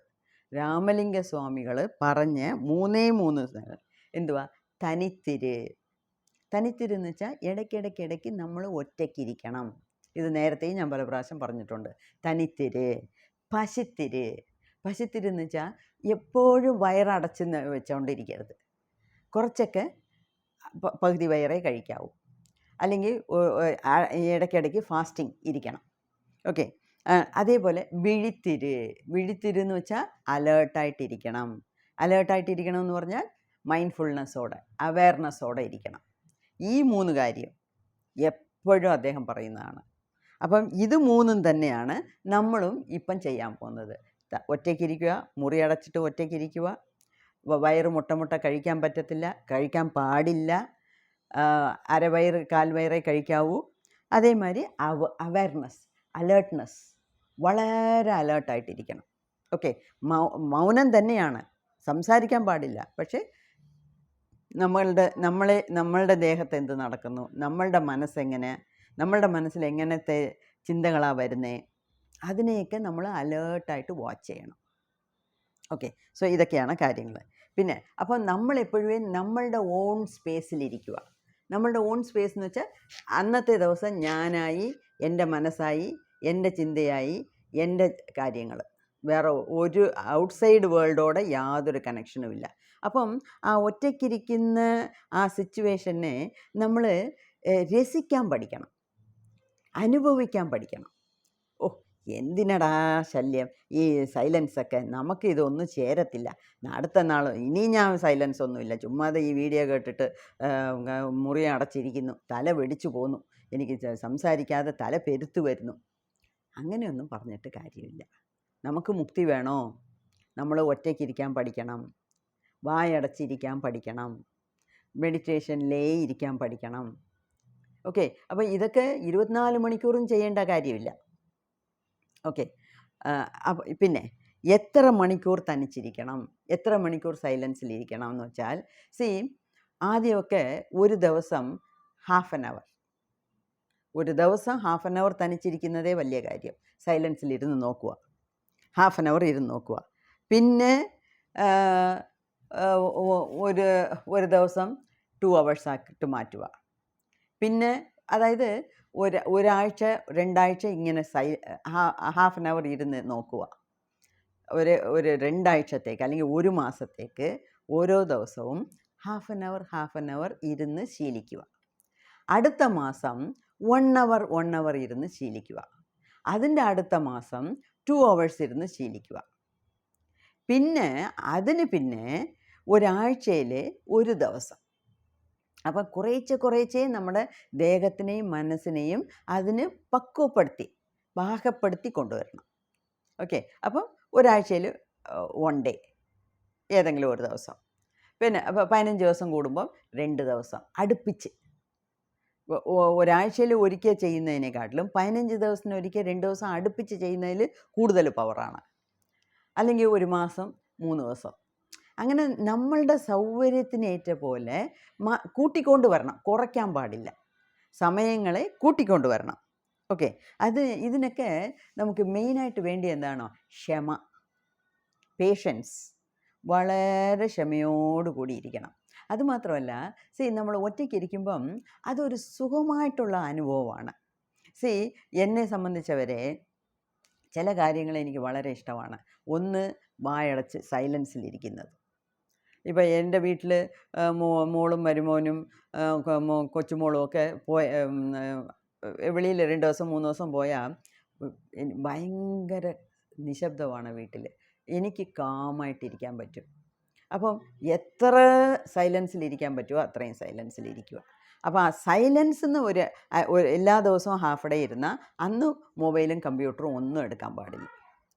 രാമലിംഗ സ്വാമികൾ പറഞ്ഞ 3 എന്തുവാ? തനിത്തിരെന്ന് വെച്ചാൽ ഇടയ്ക്കിടയ്ക്ക് നമ്മൾ ഒറ്റയ്ക്കിരിക്കണം. ഇത് നേരത്തെയും ഞാൻ പല പ്രാവശ്യം പറഞ്ഞിട്ടുണ്ട്. തനിത്തിര്. പശിത്തിരെന്ന് വെച്ചാൽ എപ്പോഴും വയറടച്ച് വെച്ചുകൊണ്ടിരിക്കരുത്. കുറച്ചൊക്കെ പകുതി വയറേ കഴിക്കാവൂ, അല്ലെങ്കിൽ ഇടയ്ക്കിടയ്ക്ക് ഫാസ്റ്റിംഗ് ഇരിക്കണം. ഓക്കെ, അതേപോലെ വിഴിത്തിര് എന്ന് വെച്ചാൽ അലേർട്ടായിട്ടിരിക്കണം എന്ന് പറഞ്ഞാൽ മൈൻഡ്ഫുൾനെസ്സോടെ, അവെയർനെസ്സോടെ ഇരിക്കണം. ഈ 3 കാര്യം എപ്പോഴും അദ്ദേഹം പറയുന്നതാണ്. അപ്പം ഇത് 3 തന്നെയാണ് നമ്മളും ഇപ്പം ചെയ്യാൻ പോകുന്നത്. ഒറ്റയ്ക്കിരിക്കുക, മുറി അടച്ചിട്ട് ഒറ്റയ്ക്കിരിക്കുക, വയറ് മുട്ട കഴിക്കാൻ പറ്റത്തില്ല, കഴിക്കാൻ പാടില്ല, അരവയറ് കാൽവയറേ കഴിക്കാവൂ. അതേമാതിരി അവെയർനെസ്, അലേർട്ട്നെസ്, വളരെ അലേർട്ടായിട്ടിരിക്കണം. ഓക്കെ, മൗനം തന്നെയാണ്, സംസാരിക്കാൻ പാടില്ല. പക്ഷേ നമ്മളുടെ ദേഹത്ത് എന്ത് നടക്കുന്നു, നമ്മളുടെ മനസ്സെങ്ങനെ, നമ്മളുടെ മനസ്സിൽ എങ്ങനത്തെ ചിന്തകളാണ് വരുന്നത്, അതിനെയൊക്കെ നമ്മൾ അലേർട്ടായിട്ട് വാച്ച് ചെയ്യണം. ഓക്കെ, സോ ഇതൊക്കെയാണ് കാര്യങ്ങൾ. പിന്നെ അപ്പോൾ നമ്മളെപ്പോഴും നമ്മളുടെ ഓൺ സ്പേസിലിരിക്കുക. നമ്മളുടെ ഓൺ സ്പേസ് എന്ന് വെച്ചാൽ അന്നത്തെ ദിവസം ഞാനായി, എൻ്റെ മനസ്സായി, എൻ്റെ ചിന്തയായി, എൻ്റെ കാര്യങ്ങൾ, വേറെ ഒരു ഔട്ട്സൈഡ് വേൾഡോടെ യാതൊരു കണക്ഷനുമില്ല. അപ്പം ആ ഒറ്റയ്ക്കിരിക്കുന്ന ആ സിറ്റുവേഷനെ നമ്മൾ രസിക്കാൻ പഠിക്കണം, അനുഭവിക്കാൻ പഠിക്കണം. എന്തിനടാ ശല്യം ഈ സൈലൻസൊക്കെ, നമുക്ക് ഇതൊന്നും ചേരത്തില്ല, അടുത്ത നാൾ ഇനി ഞാൻ സൈലൻസ് ഒന്നുമില്ല, ചുമ്മാതെ ഈ വീഡിയോ കേട്ടിട്ട് മുറി അടച്ചിരിക്കുന്നു, തല വെടിച്ചു പോന്നു, എനിക്ക് സംസാരിക്കാതെ തല പെരുത്തു വരുന്നു, അങ്ങനെയൊന്നും പറഞ്ഞിട്ട് കാര്യമില്ല. നമുക്ക് മുക്തി വേണോ? നമ്മൾ ഒറ്റയ്ക്കിരിക്കാൻ പഠിക്കണം, വായടച്ചിരിക്കാൻ പഠിക്കണം, മെഡിറ്റേഷനിലേ ഇരിക്കാൻ പഠിക്കണം. ഓക്കെ, അപ്പോൾ ഇതൊക്കെ 24 മണിക്കൂറും ചെയ്യേണ്ട കാര്യമില്ല. ഓക്കെ, പിന്നെ എത്ര മണിക്കൂർ തനിച്ചിരിക്കണം, എത്ര മണിക്കൂർ സൈലൻസിലിരിക്കണം എന്ന് വെച്ചാൽ, ആദ്യമൊക്കെ ഒരു ദിവസം ഹാഫ് ആൻ അവർ തനിച്ചിരിക്കുന്നതേ വലിയ കാര്യം. സൈലൻസിലിരുന്ന് നോക്കുക, ഹാഫ് ആൻ അവർ ഇരുന്ന് നോക്കുക. പിന്നെ ഒരു ദിവസം 2 hours ആക്കിയിട്ട് മാറ്റുക. പിന്നെ അതായത് ഒരാഴ്ച 2 ആഴ്ച ഇങ്ങനെ ഹാഫ് ആൻ അവർ ഇരുന്ന് നോക്കുക. ഒരു 2 ആഴ്ചത്തേക്ക് അല്ലെങ്കിൽ 1 മാസത്തേക്ക് ഓരോ ദിവസവും ഹാഫ് ആൻ അവർ ഇരുന്ന് ശീലിക്കുക. അടുത്ത മാസം 1 അവർ ഇരുന്ന് ശീലിക്കുക. അതിൻ്റെ അടുത്ത മാസം 2 hours ഇരുന്ന് ശീലിക്കുക. പിന്നെ ഒരാഴ്ചയിൽ ഒരു ദിവസം. അപ്പം കുറേശ്ശെ നമ്മുടെ ദേഹത്തിനെയും മനസ്സിനെയും അതിന് പാകപ്പെടുത്തി കൊണ്ടുവരണം. ഓക്കെ, അപ്പം ഒരാഴ്ചയിൽ 1 day, ഏതെങ്കിലും ഒരു ദിവസം. പിന്നെ 15 ദിവസം കൂടുമ്പോൾ 2 ദിവസം അടുപ്പിച്ച്. ഒരാഴ്ചയിൽ ഒരിക്കൽ ചെയ്യുന്നതിനെക്കാട്ടിലും 15 ദിവസത്തിനൊരിക്കൽ 2 ദിവസം അടുപ്പിച്ച് ചെയ്യുന്നതിൽ കൂടുതൽ പവറാണ്. അല്ലെങ്കിൽ ഒരു മാസം 3 ദിവസം. അങ്ങനെ നമ്മളുടെ സൗകര്യത്തിനേറ്റ പോലെ കൂട്ടിക്കൊണ്ട് വരണം, കുറയ്ക്കാൻ പാടില്ല. സമയങ്ങളെ കൂട്ടിക്കൊണ്ട് വരണം. ഓക്കെ, ഇതിനൊക്കെ നമുക്ക് മെയിനായിട്ട് വേണ്ടി എന്താണോ, ക്ഷമ, പേഷ്യൻസ്. വളരെ ക്ഷമയോട് കൂടിയിരിക്കണം. അതുമാത്രമല്ല, നമ്മൾ ഒറ്റയ്ക്കിരിക്കുമ്പം അതൊരു സുഖമായിട്ടുള്ള അനുഭവമാണ്. എന്നെ സംബന്ധിച്ചവരെ ചില കാര്യങ്ങൾ എനിക്ക് വളരെ ഇഷ്ടമാണ്. ഒന്ന്, വായടച്ച് സൈലൻസിലിരിക്കുന്നത്. ഇപ്പം എൻ്റെ വീട്ടിൽ മോളും മരുമോനും കൊച്ചുമോളും ഒക്കെ വെളിയിൽ 2 ദിവസം 3 ദിവസം പോയാൽ ഭയങ്കര നിശബ്ദമാണ് വീട്ടിൽ. എനിക്ക് കാമായിട്ടിരിക്കാൻ പറ്റും. അപ്പം എത്ര സൈലൻസിലിരിക്കാൻ പറ്റുമോ അത്രയും സൈലൻസിലിരിക്കുക. അപ്പോൾ ആ സൈലൻസിന്ന് ഒരു എല്ലാ ദിവസവും ഹാഫ് ഡേ ഇരുന്നാൽ അന്ന് മൊബൈലും കമ്പ്യൂട്ടറും ഒന്നും എടുക്കാൻ പാടില്ല.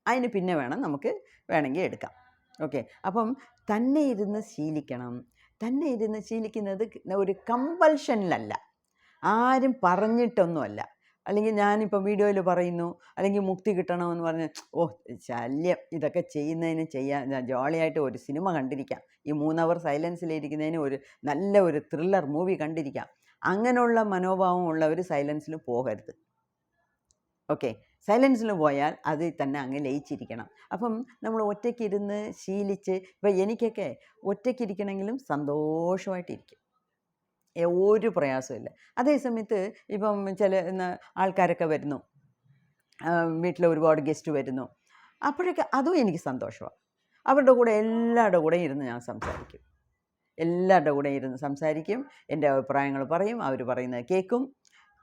അതിന് പിന്നെ നമുക്ക് വേണമെങ്കിൽ എടുക്കാം. ഓക്കെ, അപ്പം തന്നെ ഇരുന്ന് ശീലിക്കണം. തന്നെ ഇരുന്ന് ശീലിക്കുന്നത് ഒരു കമ്പൽഷനിലല്ല, ആരും പറഞ്ഞിട്ടൊന്നുമല്ല. അല്ലെങ്കിൽ ഞാനിപ്പോൾ വീഡിയോയിൽ പറയുന്നു, അല്ലെങ്കിൽ മുക്തി കിട്ടണമെന്ന് പറഞ്ഞ് ശല്യം, ഇതൊക്കെ ചെയ്യുന്നതിന് ജോളിയായിട്ട് ഒരു സിനിമ കണ്ടിരിക്കാം. ഈ 3 അവർ സൈലൻസിലിരിക്കുന്നതിന് നല്ല ഒരു ത്രില്ലർ മൂവി കണ്ടിരിക്കാം. അങ്ങനെയുള്ള മനോഭാവം ഉള്ളവർ സൈലൻസിൽ പോകരുത്. ഓക്കെ, സൈലൻസിൽ പോയാൽ അതിൽ തന്നെ അങ്ങ് ലയിച്ചിരിക്കണം. അപ്പം നമ്മൾ ഒറ്റയ്ക്കിരുന്ന് ശീലിച്ച്, ഇപ്പം എനിക്കൊക്കെ ഒറ്റയ്ക്കിരിക്കണമെങ്കിലും സന്തോഷമായിട്ടിരിക്കും, ഒരു പ്രയാസമില്ല. അതേസമയത്ത് ഇപ്പം ചില ആൾക്കാരൊക്കെ വരുന്നു, വീട്ടിൽ ഒരുപാട് ഗസ്റ്റ് വരുന്നു, അപ്പോഴൊക്കെ അതും എനിക്ക് സന്തോഷമാണ്. അവരുടെ കൂടെ എല്ലാവരുടെ കൂടെ ഇരുന്ന് ഞാൻ സംസാരിക്കും. എല്ലാവരുടെ കൂടെ ഇരുന്ന് സംസാരിക്കും, എൻ്റെ അഭിപ്രായങ്ങൾ പറയും, അവർ പറയുന്നത് കേൾക്കും.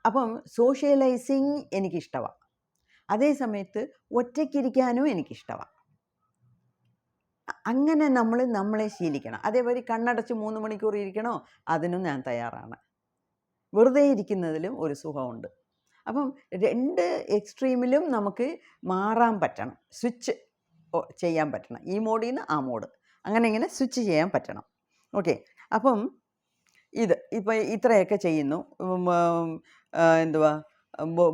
അപ്പം സോഷ്യലൈസിങ് എനിക്കിഷ്ടമാണ്. അതേസമയത്ത് ഒറ്റയ്ക്കിരിക്കാനും എനിക്കിഷ്ടമാണ്. അങ്ങനെ നമ്മളെ ശീലിക്കണം. അതേപോലെ കണ്ണടച്ച് 3 മണിക്കൂർ ഇരിക്കണോ, അതിനും ഞാൻ തയ്യാറാണ്. വെറുതെ ഇരിക്കുന്നതിലും ഒരു സുഖമുണ്ട്. അപ്പം 2 എക്സ്ട്രീമിലും നമുക്ക് മാറാൻ പറ്റണം, സ്വിച്ച് ചെയ്യാൻ പറ്റണം. ഈ മോഡിൽ നിന്ന് ആ മോഡ്, അങ്ങനെ ഇങ്ങനെ സ്വിച്ച് ചെയ്യാൻ പറ്റണം. ഓക്കെ, അപ്പം ഇപ്പം ഇത്രയൊക്കെ ചെയ്യുന്നു.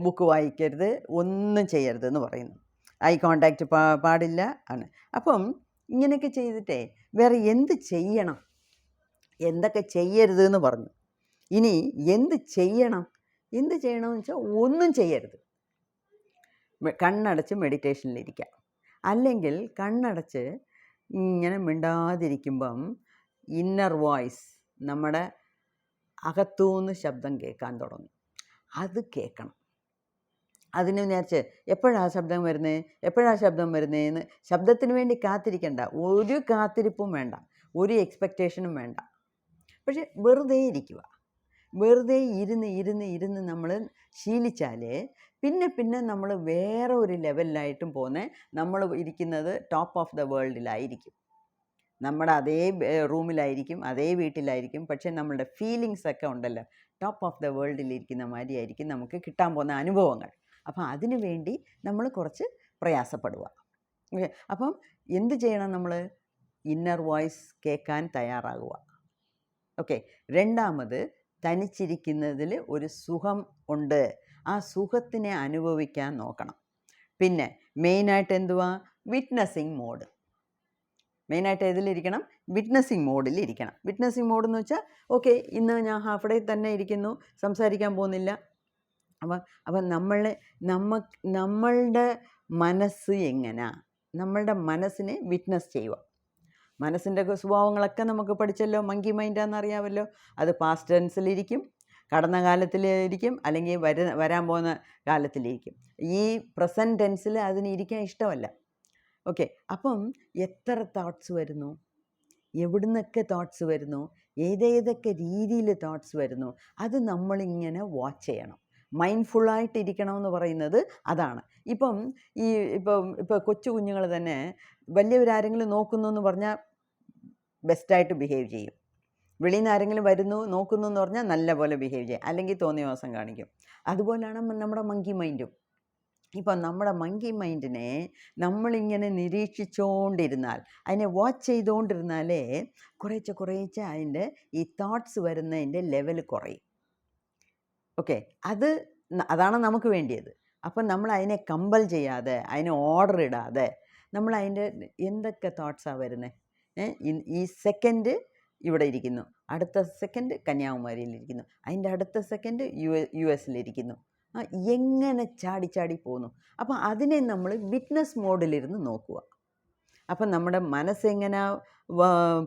ബുക്ക് വായിക്കരുത്, ഒന്നും ചെയ്യരുത് എന്ന് പറയുന്നു. ഐ കോണ്ടാക്റ്റ് പാടില്ല ആണ്. അപ്പം ഇങ്ങനെയൊക്കെ ചെയ്തിട്ടേ വേറെ എന്ത് ചെയ്യണം, എന്തൊക്കെ ചെയ്യരുത് എന്ന് പറഞ്ഞു. ഇനി എന്ത് ചെയ്യണമെന്ന് വെച്ചാൽ ഒന്നും ചെയ്യരുത്. കണ്ണടച്ച് മെഡിറ്റേഷനിലിരിക്കാം. അല്ലെങ്കിൽ കണ്ണടച്ച് ഇങ്ങനെ മിണ്ടാതിരിക്കുമ്പം ഇന്നർ വോയിസ്, നമ്മുടെ അകത്തുനിന്ന് ശബ്ദം കേൾക്കാൻ തുടങ്ങും. അത് കേൾക്കണം. അതിന് വിചാരിച്ച് എപ്പോഴാണ് ശബ്ദം വരുന്നതെന്ന് ശബ്ദത്തിന് വേണ്ടി കാത്തിരിക്കണ്ട. ഒരു കാത്തിരിപ്പും വേണ്ട, ഒരു എക്സ്പെക്റ്റേഷനും വേണ്ട. പക്ഷെ വെറുതെ ഇരിക്കുക. വെറുതെ ഇരുന്ന് നമ്മൾ ശീലിച്ചാൽ പിന്നെ നമ്മൾ വേറെ ഒരു ലെവലിലായിട്ടും നമ്മൾ ഇരിക്കുന്നത് ടോപ്പ് ഓഫ് ദ വേൾഡിലായിരിക്കും. നമ്മുടെ അതേ റൂമിലായിരിക്കും, അതേ വീട്ടിലായിരിക്കും. പക്ഷേ നമ്മളുടെ ഫീലിങ്സൊക്കെ ഉണ്ടല്ലോ, ടോപ്പ് ഓഫ് ദ വേൾഡിലിരിക്കുന്ന മാതിരിയായിരിക്കും നമുക്ക് കിട്ടാൻ പോകുന്ന അനുഭവങ്ങൾ. അപ്പം അതിനു വേണ്ടി നമ്മൾ കുറച്ച് പ്രയാസപ്പെടുക. ഓക്കെ, അപ്പം എന്ത് ചെയ്യണം, നമ്മൾ ഇന്നർ വോയിസ് കേൾക്കാൻ തയ്യാറാകുക. ഓക്കെ, രണ്ടാമത് തനിച്ചിരിക്കുന്നതിൽ ഒരു സുഖം ഉണ്ട്, ആ സുഖത്തിനെ അനുഭവിക്കാൻ നോക്കണം. പിന്നെ മെയിനായിട്ട് വിറ്റ്നസിങ് മോഡ്. മെയിനായിട്ട് ഏതിലിരിക്കണം? വിറ്റ്നസിങ് മോഡിലിരിക്കണം. വിറ്റ്നസിങ് മോഡ് എന്ന് വെച്ചാൽ ഓക്കെ, ഇന്ന് ഞാൻ ഹാഫ് ഡേ തന്നെ ഇരിക്കുന്നു, സംസാരിക്കാൻ പോകുന്നില്ല. അപ്പം നമ്മളുടെ മനസ്സ് എങ്ങനെയാ, നമ്മളുടെ മനസ്സിനെ വിറ്റ്നസ് ചെയ്യുക. മനസ്സിൻ്റെ സ്വഭാവങ്ങളൊക്കെ നമുക്ക് പഠിച്ചല്ലോ, മങ്കി മൈൻഡാണെന്നറിയാമല്ലോ. അത് പാസ്റ്റ് ടെൻസിലിരിക്കും, കടന്ന കാലത്തിലിരിക്കും, അല്ലെങ്കിൽ വരാൻ പോകുന്ന കാലത്തിലിരിക്കും. ഈ പ്രസൻറ്റ് ടെൻസിൽ അതിന് ഇരിക്കാൻ ഇഷ്ടമല്ല. ഓക്കെ, അപ്പം എത്ര തോട്ട്സ് വരുന്നു, എവിടുന്നൊക്കെ തോട്ട്സ് വരുന്നു, ഏതേതൊക്കെ രീതിയിൽ തോട്ട്സ് വരുന്നു, അത് നമ്മളിങ്ങനെ വാച്ച് ചെയ്യണം. മൈൻഡ്ഫുള്ളായിട്ടിരിക്കണമെന്ന് പറയുന്നത് അതാണ്. ഇപ്പം കൊച്ചു കുഞ്ഞുങ്ങൾ തന്നെ വലിയവരാരെങ്കിലും നോക്കുന്നു എന്ന് പറഞ്ഞാൽ ബെസ്റ്റായിട്ട് ബിഹേവ് ചെയ്യും. വെളിയിൽ നിന്ന് ആരെങ്കിലും വരുന്നു നോക്കുന്നു എന്ന് പറഞ്ഞാൽ നല്ല പോലെ ബിഹേവ് ചെയ്യും, അല്ലെങ്കിൽ തോന്നിയ ദിവസം കാണിക്കും. അതുപോലെയാണ് നമ്മുടെ മങ്കി മൈൻഡും. ഇപ്പം നമ്മുടെ മങ്കി മൈൻഡിനെ നമ്മളിങ്ങനെ നിരീക്ഷിച്ചുകൊണ്ടിരുന്നാൽ, അതിനെ വാച്ച് ചെയ്തുകൊണ്ടിരുന്നാലേ കുറേശ്ശെ അതിൻ്റെ ഈ തോട്ട്സ് വരുന്നതിൻ്റെ ലെവൽ കുറയും. ഓക്കെ, അതാണ് നമുക്ക് വേണ്ടിയത്. അപ്പം നമ്മൾ അതിനെ കമ്പൽ ചെയ്യാതെ, അതിനെ ഓർഡർ ഇടാതെ, നമ്മൾ അതിൻ്റെ എന്തൊക്കെ തോട്ട്സാണ് വരുന്നത്, ഈ സെക്കൻഡ് ഇവിടെ ഇരിക്കുന്നു, അടുത്ത സെക്കൻഡ് കന്യാകുമാരിയിലിരിക്കുന്നു, അതിൻ്റെ അടുത്ത സെക്കൻഡ് US-ലിരിക്കുന്നു, എങ്ങനെ ചാടി പോകുന്നു. അപ്പം അതിനെ നമ്മൾ വിറ്റ്നസ് മോഡിലിരുന്ന് നോക്കുക. അപ്പം നമ്മുടെ മനസ്സെങ്ങനെ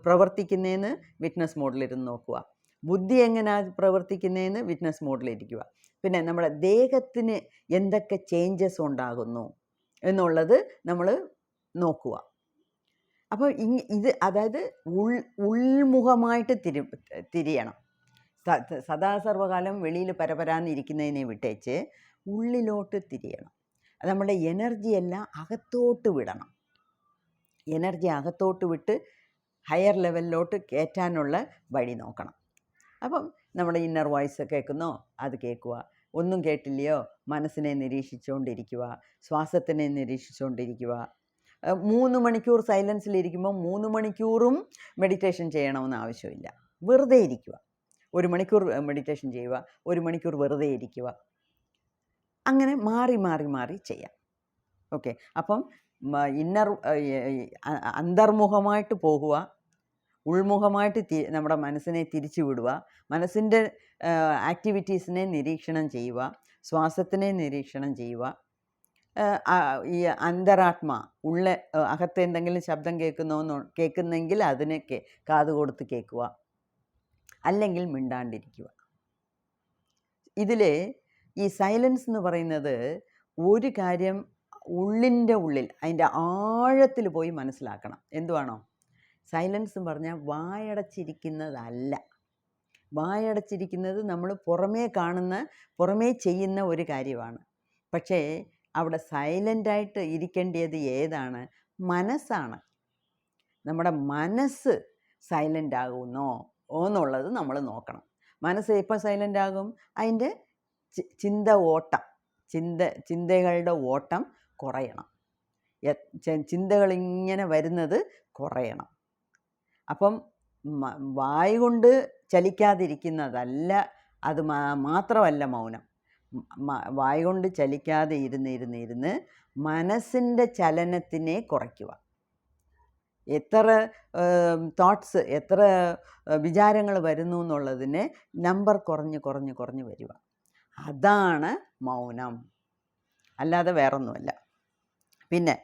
പ്രവർത്തിക്കുന്നതെന്ന് വിറ്റ്നസ് മോഡിലിരുന്ന് നോക്കുക, ബുദ്ധി എങ്ങനെയാണ് പ്രവർത്തിക്കുന്നതെന്ന് വിറ്റ്നസ് മോഡിലിരിക്കുക, പിന്നെ നമ്മുടെ ദേഹത്തിന് എന്തൊക്കെ ചേഞ്ചസ് ഉണ്ടാകുന്നു എന്നുള്ളത് നമ്മൾ നോക്കുക. അപ്പോൾ ഇത് അതായത് ഉൾമുഖമായിട്ട് തിരിയണം. സദാസർവകാലം വെളിയിൽ പരപരാന്നിരിക്കുന്നതിനെ വിട്ടേച്ച് ഉള്ളിലോട്ട് തിരിയണം. നമ്മുടെ എനർജിയെല്ലാം അകത്തോട്ട് വിടണം. എനർജി അകത്തോട്ട് വിട്ട് ഹയർ ലെവലിലോട്ട് കയറ്റാനുള്ള വഴി നോക്കണം. അപ്പം നമ്മുടെ ഇന്നർ വോയിസ് കേൾക്കുന്നോ അത് കേൾക്കുക, ഒന്നും കേട്ടില്ലയോ മനസ്സിനെ നിരീക്ഷിച്ചുകൊണ്ടിരിക്കുക, ശ്വാസത്തിനെ നിരീക്ഷിച്ചുകൊണ്ടിരിക്കുക. 3 മണിക്കൂർ സൈലൻസിലിരിക്കുമ്പോൾ 3 മണിക്കൂറും മെഡിറ്റേഷൻ ചെയ്യണമെന്ന് ആവശ്യമില്ല. വെറുതെ ഇരിക്കുക, 1 മണിക്കൂർ മെഡിറ്റേഷൻ ചെയ്യുക, 1 മണിക്കൂർ വെറുതെ ഇരിക്കുക, അങ്ങനെ മാറി ചെയ്യാം. ഓക്കെ, അപ്പം അന്തർമുഖമായിട്ട് പോകുക, ഉൾമുഖമായിട്ട് നമ്മുടെ മനസ്സിനെ തിരിച്ചു വിടുക, മനസ്സിൻ്റെ ആക്ടിവിറ്റീസിനെ നിരീക്ഷണം ചെയ്യുക, ശ്വാസത്തിനെ നിരീക്ഷണം ചെയ്യുക. ഈ അന്തരാത്മ അകത്ത് എന്തെങ്കിലും ശബ്ദം കേൾക്കുന്നെങ്കിൽ അതിനെ കാത് കൊടുത്ത് കേൾക്കുക, അല്ലെങ്കിൽ മിണ്ടാണ്ടിരിക്കുക. ഇതിൽ ഈ സൈലൻസ് എന്ന് പറയുന്നത് ഒരു കാര്യം ഉള്ളിൻ്റെ ഉള്ളിൽ അതിൻ്റെ ആഴത്തിൽ പോയി മനസ്സിലാക്കണം. എന്തുവാണോ സൈലൻസ് എന്ന് പറഞ്ഞാൽ വായടച്ചിരിക്കുന്നതല്ല. വായടച്ചിരിക്കുന്നത് നമ്മൾ പുറമേ ചെയ്യുന്ന ഒരു കാര്യമാണ്. പക്ഷേ അവിടെ സൈലൻ്റായിട്ട് ഇരിക്കേണ്ടത് ഏതാണ്? മനസ്സാണ്. നമ്മുടെ മനസ്സ് സൈലൻ്റ് ആകുന്നോ എന്നുള്ളത് നമ്മൾ നോക്കണം. മനസ്സ് എപ്പോൾ സൈലൻ്റ് ആകും? അതിൻ്റെ ചിന്തകളുടെ ഓട്ടം കുറയണം. ചിന്തകളിങ്ങനെ വരുന്നത് കുറയണം. അപ്പം വായ് കൊണ്ട് ചലിക്കാതിരിക്കുന്നതല്ല, അത് മാത്രമല്ല മൗനം. വായ് കൊണ്ട് ചലിക്കാതെ ഇരുന്ന് മനസ്സിൻ്റെ ചലനത്തിനെ കുറയ്ക്കുക. എത്ര തോട്ട്സ്, എത്ര വിചാരങ്ങൾ വരുന്നു എന്നുള്ളതിനെ നമ്പർ കുറഞ്ഞ് വരിക. അതാണ് മൗനം, അല്ലാതെ വേറൊന്നുമല്ല. പിന്നെ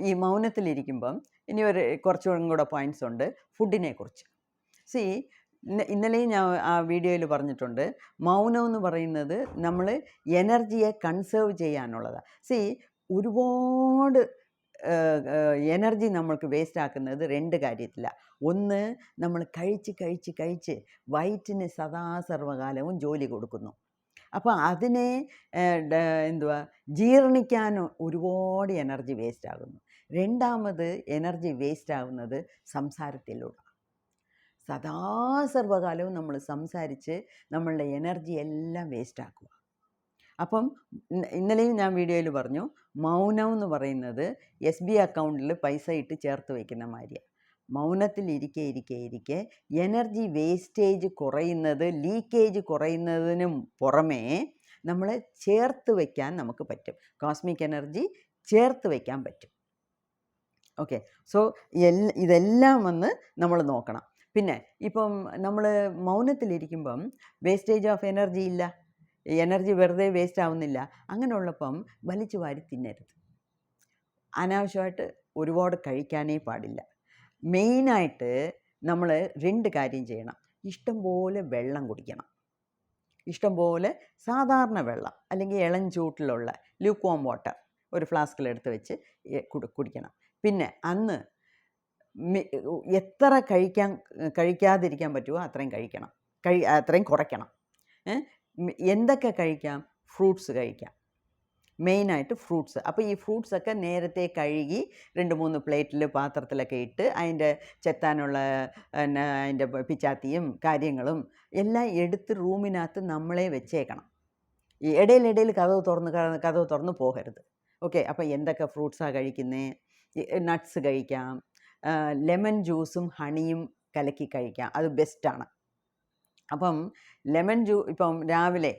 ഈ മൗനത്തിലിരിക്കുമ്പം ഇനി കുറച്ചും കൂടെ പോയിൻറ്റ്സ് ഉണ്ട് ഫുഡിനെ കുറിച്ച്. ഇന്നലെയും ഞാൻ ആ വീഡിയോയിൽ പറഞ്ഞിട്ടുണ്ട്, മൗനം എന്ന് പറയുന്നത് നമ്മൾ എനർജിയെ കൺസേർവ് ചെയ്യാനുള്ളതാണ്. ഒരുപാട് എനർജി നമ്മൾക്ക് വേസ്റ്റ് ആക്കുന്നത് 2 കാര്യത്തിലാണ്. ഒന്ന്, നമ്മൾ കഴിച്ച് വയറ്റിന് സദാസർവകാലവും ജോലി കൊടുക്കുന്നു. അപ്പോൾ അതിനെ ജീർണിക്കാൻ ഒരുപാട് എനർജി വേസ്റ്റ് ആകുന്നു. രണ്ടാമത് എനർജി വേസ്റ്റ് ആകുന്നത് സംസാരത്തിലൂടെ. സദാസർവകാലവും നമ്മൾ സംസാരിച്ച് നമ്മളുടെ എനർജി എല്ലാം വേസ്റ്റ് ആക്കുക. അപ്പം ഇന്നലെയും ഞാൻ വീഡിയോയിൽ പറഞ്ഞു, മൗനം എന്ന് പറയുന്നത് SB അക്കൗണ്ടിൽ പൈസ ഇട്ട് ചേർത്ത് വയ്ക്കുന്ന മാതിരിയാണ്. മൗനത്തിൽ ഇരിക്കെ എനർജി വേസ്റ്റേജ് കുറയുന്നത്, ലീക്കേജ് കുറയുന്നതിനും പുറമേ നമ്മളെ ചേർത്ത് വയ്ക്കാൻ നമുക്ക് പറ്റും. കോസ്മിക് എനർജി ചേർത്ത് വയ്ക്കാൻ പറ്റും. ഓക്കെ, സോ ഇതെല്ലാം നമ്മൾ നോക്കണം. പിന്നെ ഇപ്പം നമ്മൾ മൗനത്തിലിരിക്കുമ്പം വേസ്റ്റേജ് ഓഫ് എനർജി ഇല്ല, എനർജി വെറുതെ വേസ്റ്റ് ആവുന്നില്ല. അങ്ങനെയുള്ളപ്പം വലിച്ചു വാരി തിന്നരുത്. അനാവശ്യമായിട്ട് ഒരുപാട് കഴിക്കാനേ പാടില്ല. മെയിനായിട്ട് നമ്മൾ 2 കാര്യം ചെയ്യണം. ഇഷ്ടംപോലെ വെള്ളം കുടിക്കണം. ഇഷ്ടംപോലെ സാധാരണ വെള്ളം, അല്ലെങ്കിൽ ഇളം ചൂട്ടിലുള്ള ലൂക്ക്വാം വാട്ടർ ഒരു ഫ്ലാസ്കിലെടുത്ത് വെച്ച് കുടിക്കണം. പിന്നെ അന്ന് എത്ര കഴിക്കാതിരിക്കാൻ പറ്റുമോ അത്രയും കഴിക്കണം, അത്രയും കുറയ്ക്കണം. എന്തൊക്കെ കഴിക്കാം? ഫ്രൂട്ട്സ് കഴിക്കാം, മെയിനായിട്ട് ഫ്രൂട്ട്സ്. അപ്പോൾ ഈ ഫ്രൂട്ട്സൊക്കെ നേരത്തെ കഴുകി 2-3 പ്ലേറ്റിൽ പാത്രത്തിലൊക്കെ ഇട്ട് അതിൻ്റെ ചെത്താനുള്ള അതിൻ്റെ പിച്ചാത്തിയും കാര്യങ്ങളും എല്ലാം എടുത്ത് റൂമിനകത്ത് നമ്മളെ വെച്ചേക്കണം. ഈ ഇടയിലിടയിൽ കതവ് തുറന്ന് പോകരുത്. ഓക്കെ. അപ്പോൾ എന്തൊക്കെ ഫ്രൂട്ട്സാണ് കഴിക്കുന്നത്? നട്ട്സ് കഴിക്കാം, ലെമൺ ജ്യൂസും ഹണിയും കലക്കി കഴിക്കാം, അത് ബെസ്റ്റാണ്. അപ്പം ഇപ്പം രാവിലെ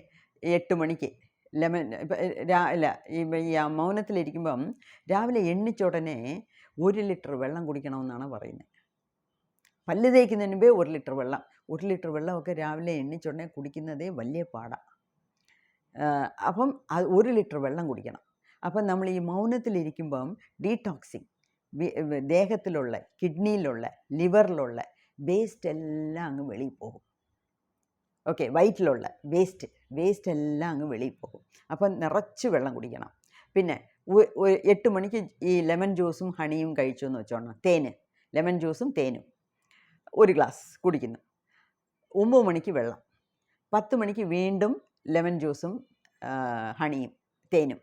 8 മണിക്ക് ഇപ്പം ഈ മൗനത്തിലിരിക്കുമ്പം രാവിലെ എണ്ണിച്ച ഉടനെ 1 ലിറ്റർ വെള്ളം കുടിക്കണമെന്നാണ് പറയുന്നത്. പല്ല് തേക്കുന്നതിന് മുമ്പേ 1 ലിറ്റർ വെള്ളം. 1 ലിറ്റർ വെള്ളമൊക്കെ രാവിലെ എണ്ണിച്ച ഉടനെ കുടിക്കുന്നതേ വലിയ പാടാണ്. അപ്പം 1 ലിറ്റർ വെള്ളം കുടിക്കണം. അപ്പം നമ്മൾ ഈ മൗനത്തിലിരിക്കുമ്പം ഡീടോക്സിങ്, ദേഹത്തിലുള്ള, കിഡ്നിയിലുള്ള, ലിവറിലുള്ള വേസ്റ്റ് എല്ലാം അങ്ങ് വെളിയിൽ പോകും. ഓക്കെ. വയറ്റിലുള്ള വേസ്റ്റ് എല്ലാം അങ്ങ് വെളിയിൽ പോകും. അപ്പം നിറച്ച് വെള്ളം കുടിക്കണം. പിന്നെ 8 മണിക്ക് ഈ ലെമൺ ജ്യൂസും ഹണിയും കഴിച്ചു എന്ന് വെച്ചോണം. ലെമൺ ജ്യൂസും തേനും 1 ഗ്ലാസ് കുടിക്കുന്നു. 9 മണിക്ക് വെള്ളം. 10 മണിക്ക് വീണ്ടും ലെമൺ ജ്യൂസും ഹണിയും തേനും.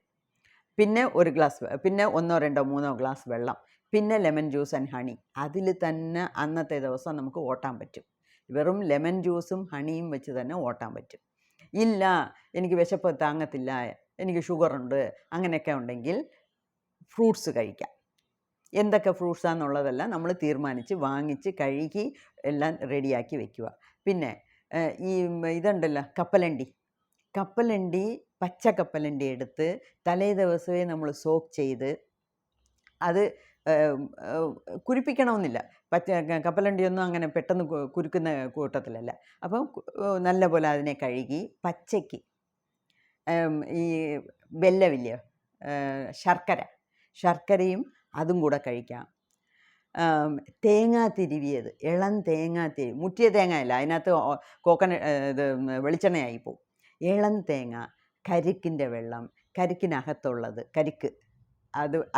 പിന്നെ 1 ഗ്ലാസ്, പിന്നെ 1, 2, 3 ഗ്ലാസ് വെള്ളം, പിന്നെ ലെമൺ ജ്യൂസ് ആൻഡ് ഹണി. അതിൽ തന്നെ അന്നത്തെ ദിവസം നമുക്ക് ഓട്ടാൻ പറ്റും. വെറും ലെമൺ ജ്യൂസും ഹണിയും വെച്ച് തന്നെ ഓട്ടാൻ പറ്റും. ഇല്ല, എനിക്ക് വിശപ്പ് താങ്ങത്തില്ല, എനിക്ക് ഷുഗറുണ്ട്, അങ്ങനെയൊക്കെ ഉണ്ടെങ്കിൽ ഫ്രൂട്ട്സ് കഴിക്കാം. എന്തൊക്കെ ഫ്രൂട്ട്സാണെന്നുള്ളതെല്ലാം നമ്മൾ തീരുമാനിച്ച് വാങ്ങിച്ച് കഴുകി എല്ലാം റെഡിയാക്കി വെക്കുക. പിന്നെ ഈ ഇതുണ്ടല്ലോ കപ്പലണ്ടി, പച്ച കപ്പലണ്ടി എടുത്ത് തലേ ദിവസമേ നമ്മൾ സോക്ക് ചെയ്ത്, അത് കുരിപ്പിക്കണമെന്നില്ല. കപ്പലണ്ടിയൊന്നും അങ്ങനെ പെട്ടെന്ന് കുരുക്കുന്ന കൂട്ടത്തിലല്ല. അപ്പം നല്ല പോലെ അതിനെ കഴുകി പച്ചയ്ക്ക് ഈ വെല്ലമില്ലയോ, ശർക്കരയും അതും കൂടെ കഴിക്കാം. തേങ്ങ തിരുവിയത്, ഇളം തേങ്ങ മുറ്റിയ തേങ്ങയല്ല, അതിനകത്ത് ഇത് വെളിച്ചെണ്ണയായി പോവും. ഇളം തേങ്ങ, കരിക്കിൻ്റെ വെള്ളം, കരിക്കിനകത്തുള്ളത്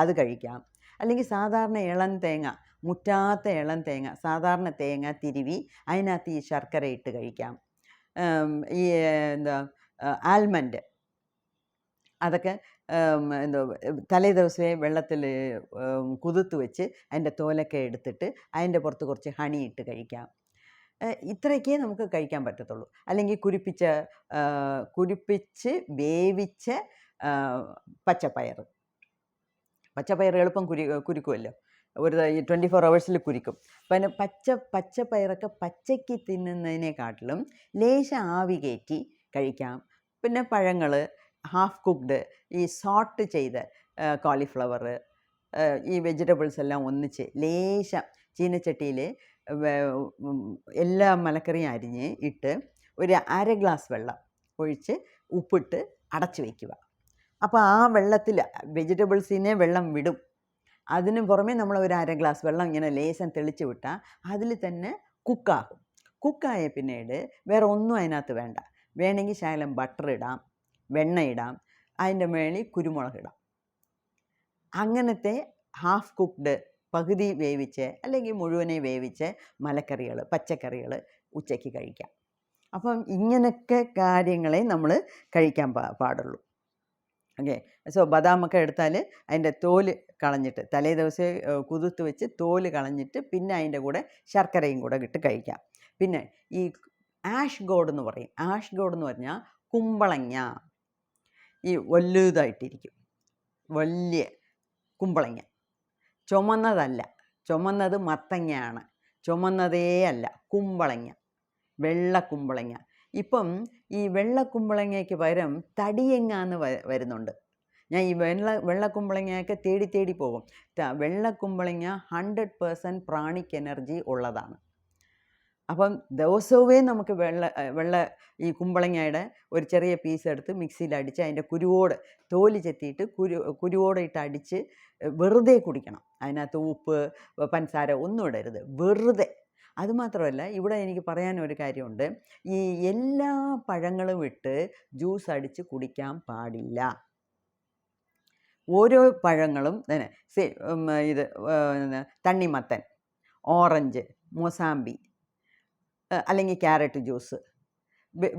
അത് കഴിക്കാം. അല്ലെങ്കിൽ സാധാരണ ഇളം തേങ്ങ, മുറ്റാത്ത ഇളം തേങ്ങ, സാധാരണ തേങ്ങ തിരുവി അതിനകത്ത് ഈ ശർക്കര ഇട്ട് കഴിക്കാം. ഈ ആൽമണ്ട്, അതൊക്കെ തലേ ദിവസമേ വെള്ളത്തിൽ കുതിർത്ത് വെച്ച് അതിൻ്റെ തോലൊക്കെ എടുത്തിട്ട് അതിൻ്റെ പുറത്ത് കുറച്ച് ഹണി ഇട്ട് കഴിക്കാം. ഇത്രയൊക്കെ നമുക്ക് കഴിക്കാൻ പറ്റത്തുള്ളൂ. അല്ലെങ്കിൽ കുരിപ്പിച്ച് വേവിച്ച പച്ചപ്പയർ എളുപ്പം കുരുക്കുമല്ലോ, ഒരു 24 hours കുരിക്കും. പിന്നെ പച്ചപ്പയറൊക്കെ പച്ചയ്ക്ക് തിന്നുന്നതിനെക്കാട്ടിലും ലേശം ആവി കയറ്റി കഴിക്കാം. പിന്നെ പഴങ്ങൾ, ഹാഫ് കുക്ക്ഡ്, ഈ സോട്ട് ചെയ്ത കോളിഫ്ലവർ, ഈ വെജിറ്റബിൾസ് എല്ലാം ഒന്നിച്ച് ലേശം ചീനച്ചട്ടിയിൽ എല്ലാ മലക്കറിയും അരിഞ്ഞ് ഇട്ട് ഒരു 1/2 ഗ്ലാസ് വെള്ളം ഒഴിച്ച് ഉപ്പിട്ട് അടച്ചു വയ്ക്കുക. അപ്പോൾ ആ വെള്ളത്തിൽ വെജിറ്റബിൾസിനെ വെള്ളം വിടും. അതിന് പുറമെ നമ്മൾ ഒരു 1/2 ഗ്ലാസ് വെള്ളം ഇങ്ങനെ ലേശം തെളിച്ച് വിട്ടാൽ അതിൽ തന്നെ കുക്കാകും. കുക്കായ പിന്നീട് വേറെ ഒന്നും അതിനകത്ത് വേണ്ട. വേണമെങ്കിൽ ശകലം ബട്ടർ ഇടാം, വെണ്ണ ഇടാം, അതിൻ്റെ മേളിൽ കുരുമുളക് ഇടാം. അങ്ങനത്തെ ഹാഫ് കുക്ക്ഡ്, പകുതി വേവിച്ച് അല്ലെങ്കിൽ മുഴുവനെ വേവിച്ച് പച്ചക്കറികൾ ഉച്ചയ്ക്ക് കഴിക്കാം. അപ്പം ഇങ്ങനെയൊക്കെ കാര്യങ്ങളെ നമ്മൾ കഴിക്കാൻ പാടുള്ളൂ. ഓക്കെ. സോ ബദാമൊക്കെ എടുത്താൽ അതിൻ്റെ തോല് കളഞ്ഞിട്ട്, തലേ ദിവസം കുതിർത്ത് വെച്ച് തോല് കളഞ്ഞിട്ട് പിന്നെ അതിൻ്റെ കൂടെ ശർക്കരയും കൂടെ ഇട്ട് കഴിക്കാം. പിന്നെ ഈ ആഷ് ഗോഡ് എന്ന് പറയും. ആഷ് ഗോഡ് എന്ന് പറഞ്ഞാൽ കുമ്പളങ്ങ, ഈ വലുതായിട്ടിരിക്കും, വലിയ കുമ്പളങ്ങ. ചുമന്നത് മത്തങ്ങയാണ്, ചുമന്നതേ അല്ല, കുമ്പളങ്ങ, വെള്ളക്കുമ്പളങ്ങ. ഇപ്പം ഈ വെള്ളക്കുമ്പളങ്ങയ്ക്ക് പകരം തടിയങ്ങ എന്ന് വരുന്നുണ്ട്. ഞാൻ ഈ വെള്ളക്കുമ്പളങ്ങയൊക്കെ തേടി പോകും. വെള്ളക്കുമ്പളങ്ങ 100% പ്രാണിക് എനർജി ഉള്ളതാണ്. അപ്പം ദിവസവും നമുക്ക് ഈ കുമ്പളങ്ങയുടെ ഒരു ചെറിയ പീസ് എടുത്ത് മിക്സിയിൽ അടിച്ച് അതിൻ്റെ തോല് ചെത്തിയിട്ട് കുരുവോടെ ഇട്ട് അടിച്ച് വെറുതെ കുടിക്കണം. അതിനകത്ത് ഉപ്പ്, പഞ്ചസാര ഒന്നും ഇടരുത്, വെറുതെ. അതുമാത്രമല്ല, ഇവിടെ എനിക്ക് പറയാനൊരു കാര്യമുണ്ട്. ഈ എല്ലാ പഴങ്ങളും ഇട്ട് ജ്യൂസ് അടിച്ച് കുടിക്കാൻ പാടില്ല. ഓരോ പഴങ്ങളും ഇത് തണ്ണിമത്തൻ, ഓറഞ്ച്, മൊസാമ്പി, അല്ലെങ്കിൽ carrot juice,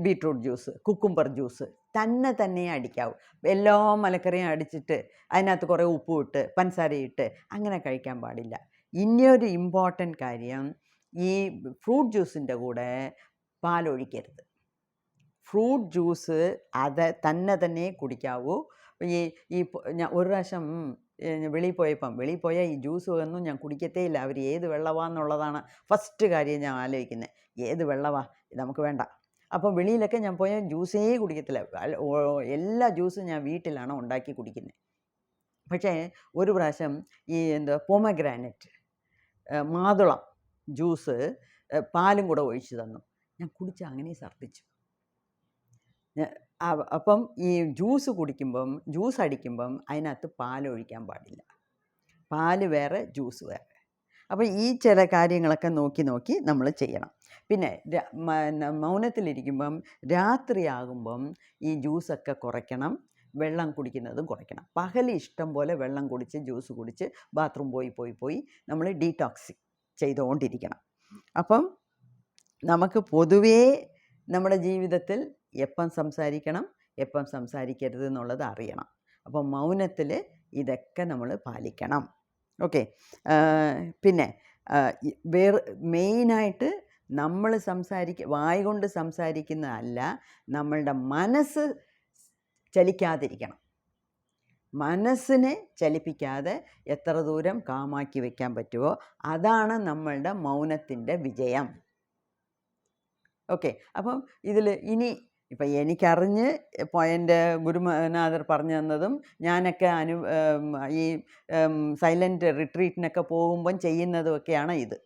beetroot juice, cucumber juice തന്നെ അടിക്കാവൂ. എല്ലാ മലക്കറിയും അടിച്ചിട്ട് അതിനകത്ത് കുറേ ഉപ്പും ഇട്ട് പഞ്ചസാരയിട്ട് അങ്ങനെ കഴിക്കാൻ പാടില്ല. ഇനിയൊരു ഇമ്പോർട്ടൻ്റ് കാര്യം, ഈ ഫ്രൂട്ട് ജ്യൂസിൻ്റെ കൂടെ പാലൊഴിക്കരുത്. ഫ്രൂട്ട് ജ്യൂസ് അത് തന്നെ കുടിക്കാവൂ. ഈ ഈ ഞാൻ ഒരു പ്രാവശ്യം വെളിയിൽ പോയാൽ ഈ ജ്യൂസ് ഒന്നും ഞാൻ കുടിക്കത്തേ ഇല്ല. അവർ ഏത് വെള്ളമാണെന്നുള്ളതാണ് ഫസ്റ്റ് കാര്യം ഞാൻ ആലോചിക്കുന്നത്. ഏത് വെള്ളമാ നമുക്ക് വേണ്ട. അപ്പം വെളിയിലൊക്കെ ഞാൻ പോയാൽ ജ്യൂസേ കുടിക്കത്തില്ല. എല്ലാ ജ്യൂസും ഞാൻ വീട്ടിലാണ് ഉണ്ടാക്കി കുടിക്കുന്നത്. പക്ഷേ ഒരു പ്രാവശ്യം ഈ പൊമഗ്രാനറ്റ് മാതുളം ജ്യൂസ് പാലും കൂടെ ഒഴിച്ച് തന്നു. ഞാൻ കുടിച്ച് അങ്ങനെ ഛർദ്ദിച്ചു. അപ്പം ഈ ജ്യൂസ് അടിക്കുമ്പം അതിനകത്ത് പാലൊഴിക്കാൻ പാടില്ല. പാല് വേറെ, ജ്യൂസ് വേറെ. അപ്പോൾ ഈ ചില കാര്യങ്ങളൊക്കെ നോക്കി നമ്മൾ ചെയ്യണം. പിന്നെ മൗനത്തിലിരിക്കുമ്പം രാത്രിയാകുമ്പം ഈ ജ്യൂസൊക്കെ കുറയ്ക്കണം, വെള്ളം കുടിക്കുന്നതും കുറയ്ക്കണം. പകൽ ഇഷ്ടം പോലെ വെള്ളം കുടിച്ച് ജ്യൂസ് കുടിച്ച് ബാത്റൂം പോയി നമ്മൾ ഡീടോക്സ് ചെയ്തുകൊണ്ടിരിക്കണം. അപ്പം നമുക്ക് പൊതുവേ നമ്മുടെ ജീവിതത്തിൽ എപ്പം സംസാരിക്കണം, എപ്പം സംസാരിക്കരുത് എന്നുള്ളത് അറിയണം. അപ്പം മൗനത്തിൽ ഇതൊക്കെ നമ്മൾ പാലിക്കണം. ഓക്കെ. പിന്നെ മെയിനായിട്ട് നമ്മൾ വായ് കൊണ്ട് സംസാരിക്കുന്നതല്ല, നമ്മളുടെ മനസ്സ് ചലിക്കാതിരിക്കണം. മനസ്സിനെ ചലിപ്പിക്കാതെ എത്ര ദൂരം കാമാക്കി വയ്ക്കാൻ പറ്റുമോ അതാണ് നമ്മളുടെ മൗനത്തിൻ്റെ വിജയം. ഓക്കെ. അപ്പം ഇതിൽ ഇപ്പം എനിക്കറിഞ്ഞ് എൻ്റെ ഗുരുനാഥർ പറഞ്ഞു തന്നതും ഞാനൊക്കെ ഈ സൈലൻറ്റ് റിട്രീറ്റിനൊക്കെ പോകുമ്പം ചെയ്യുന്നതുമൊക്കെയാണ് ഇത്.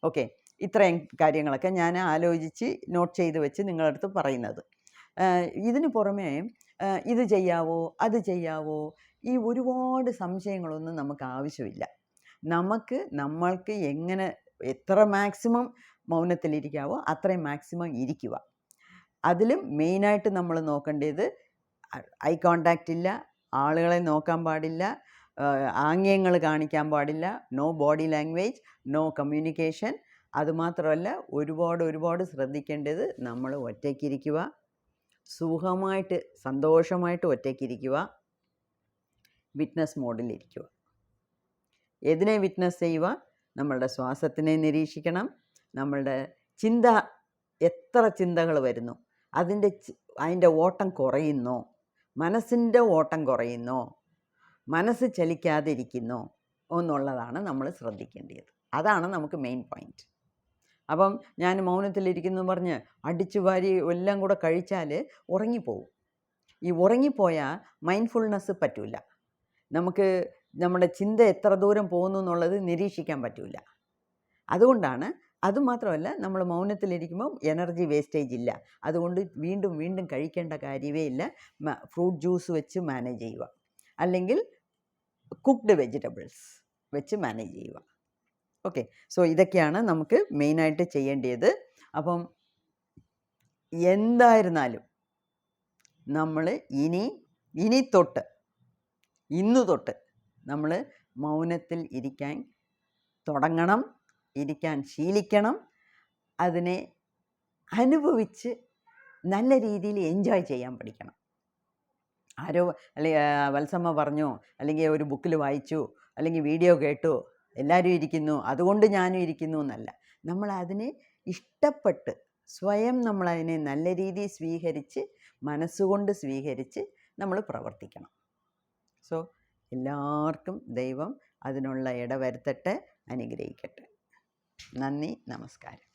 ഓക്കെ. ഇത്രയും കാര്യങ്ങളൊക്കെ ഞാൻ ആലോചിച്ച് നോട്ട് ചെയ്ത് വെച്ച് നിങ്ങളുടെ അടുത്ത് പറയുന്നത്. ഇതിന് പുറമേ ഇത് ചെയ്യാവോ അത് ചെയ്യാവോ ഈ ഒരുപാട് സംശയങ്ങളൊന്നും നമുക്ക് ആവശ്യമില്ല. നമ്മൾക്ക് എങ്ങനെ എത്ര മാക്സിമം മൗനത്തിലിരിക്കാവോ അത്രയും മാക്സിമം ഇരിക്കുക. അതിലും മെയിനായിട്ട് നമ്മൾ നോക്കേണ്ടത് ഐ കോണ്ടാക്റ്റ് ഇല്ല, ആളുകളെ നോക്കാൻ പാടില്ല, ആംഗ്യങ്ങൾ കാണിക്കാൻ പാടില്ല, no body language, no communication. അതുമാത്രമല്ല ഒരുപാട് ശ്രദ്ധിക്കേണ്ടത് നമ്മൾ ഒറ്റയ്ക്കിരിക്കുക, സുഖമായിട്ട് സന്തോഷമായിട്ട് ഒറ്റയ്ക്കിരിക്കുക, വിറ്റ്നസ് മോഡിലിരിക്കുക. എതിനെ വിറ്റ്നസ് ചെയ്യുക? നമ്മളുടെ ശ്വാസത്തിനെ നിരീക്ഷിക്കണം. നമ്മളുടെ എത്ര ചിന്തകൾ വരുന്നു, അതിൻ്റെ ഓട്ടം കുറയുന്നോ, മനസ്സിൻ്റെ ഓട്ടം കുറയുന്നോ, മനസ്സ് ചലിക്കാതിരിക്കുന്നോ എന്നുള്ളതാണ് നമ്മൾ ശ്രദ്ധിക്കേണ്ടത്. അതാണ് നമുക്ക് മെയിൻ പോയിൻറ്റ്. അപ്പം ഞാൻ മൗനത്തിലിരിക്കുന്നു പറഞ്ഞ് അടിച്ചു വാരി എല്ലാം കൂടെ കഴിച്ചാൽ ഉറങ്ങിപ്പോവും. ഈ ഉറങ്ങിപ്പോയാൽ മൈൻഡ്ഫുൾനെസ് പറ്റില്ല. നമുക്ക് നമ്മുടെ ചിന്ത എത്ര ദൂരം പോകുന്നു എന്നുള്ളത് നിരീക്ഷിക്കാൻ പറ്റില്ല. അതുമാത്രമല്ല നമ്മൾ മൗനത്തിലിരിക്കുമ്പം എനർജി വേസ്റ്റേജ് ഇല്ല. അതുകൊണ്ട് വീണ്ടും കഴിക്കേണ്ട കാര്യമേ ഇല്ല. ഫ്രൂട്ട് ജ്യൂസ് വെച്ച് മാനേജ് ചെയ്യുക, അല്ലെങ്കിൽ കുക്ക്ഡ് വെജിറ്റബിൾസ് വെച്ച് മാനേജ് ചെയ്യുക. ഓക്കെ. സോ ഇതൊക്കെയാണ് നമുക്ക് മെയിനായിട്ട് ചെയ്യേണ്ടത്. അപ്പം എന്തായിരുന്നാലും നമ്മൾ ഇന്ന് തൊട്ട് നമ്മൾ മൗനത്തിൽ ഇരിക്കാൻ തുടങ്ങണം, ഇരിക്കാൻ ശീലിക്കണം. അതിനെ അനുഭവിച്ച് നല്ല രീതിയിൽ എൻജോയ് ചെയ്യാൻ പഠിക്കണം. അല്ലെങ്കിൽ വത്സമ്മ പറഞ്ഞോ, അല്ലെങ്കിൽ ഒരു ബുക്കിൽ വായിച്ചു, അല്ലെങ്കിൽ വീഡിയോ കേട്ടു, എല്ലാവരും ഇരിക്കുന്നു അതുകൊണ്ട് ഞാനും ഇരിക്കുന്നു എന്നല്ല. നമ്മളതിനെ ഇഷ്ടപ്പെട്ട് സ്വയം നമ്മളതിനെ നല്ല രീതിയിൽ സ്വീകരിച്ച്, മനസ്സുകൊണ്ട് സ്വീകരിച്ച് നമ്മൾ പ്രവർത്തിക്കണം. സോ എല്ലാവർക്കും ദൈവം അതിനുള്ള ഇടവരുത്തട്ടെ, അനുഗ്രഹിക്കട്ടെ. നന്ദി, നമസ്കാരം.